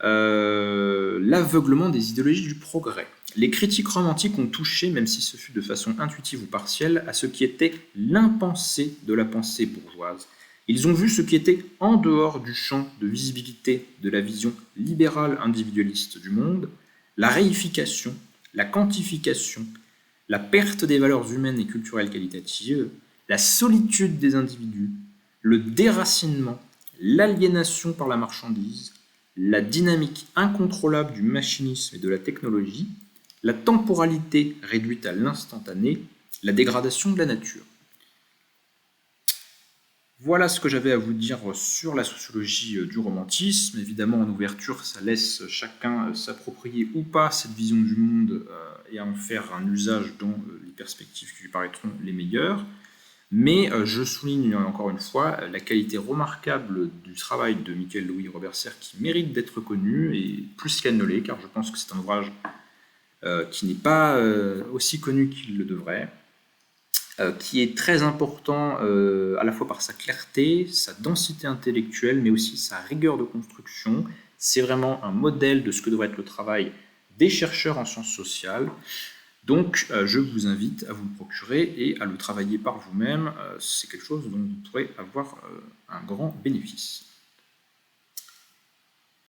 l'aveuglement des idéologies du progrès. Les critiques romantiques ont touché, même si ce fut de façon intuitive ou partielle, à ce qui était l'impensé de la pensée bourgeoise. Ils ont vu ce qui était en dehors du champ de visibilité de la vision libérale individualiste du monde, la réification, la quantification, la perte des valeurs humaines et culturelles qualitatives, la solitude des individus, le déracinement, l'aliénation par la marchandise, la dynamique incontrôlable du machinisme et de la technologie, la temporalité réduite à l'instantané, la dégradation de la nature. Voilà ce que j'avais à vous dire sur la sociologie du romantisme. Évidemment, en ouverture, ça laisse chacun s'approprier ou pas cette vision du monde et à en faire un usage dans les perspectives qui lui paraîtront les meilleures. Mais je souligne encore une fois la qualité remarquable du travail de Michael Louis Robert Serre qui mérite d'être connu, et plus qu'elle ne l'est, car je pense que c'est un ouvrage qui n'est pas aussi connu qu'il le devrait, qui est très important à la fois par sa clarté, sa densité intellectuelle, mais aussi sa rigueur de construction. C'est vraiment un modèle de ce que devrait être le travail des chercheurs en sciences sociales. Donc, je vous invite à vous le procurer et à le travailler par vous-même. C'est quelque chose dont vous pourrez avoir un grand bénéfice.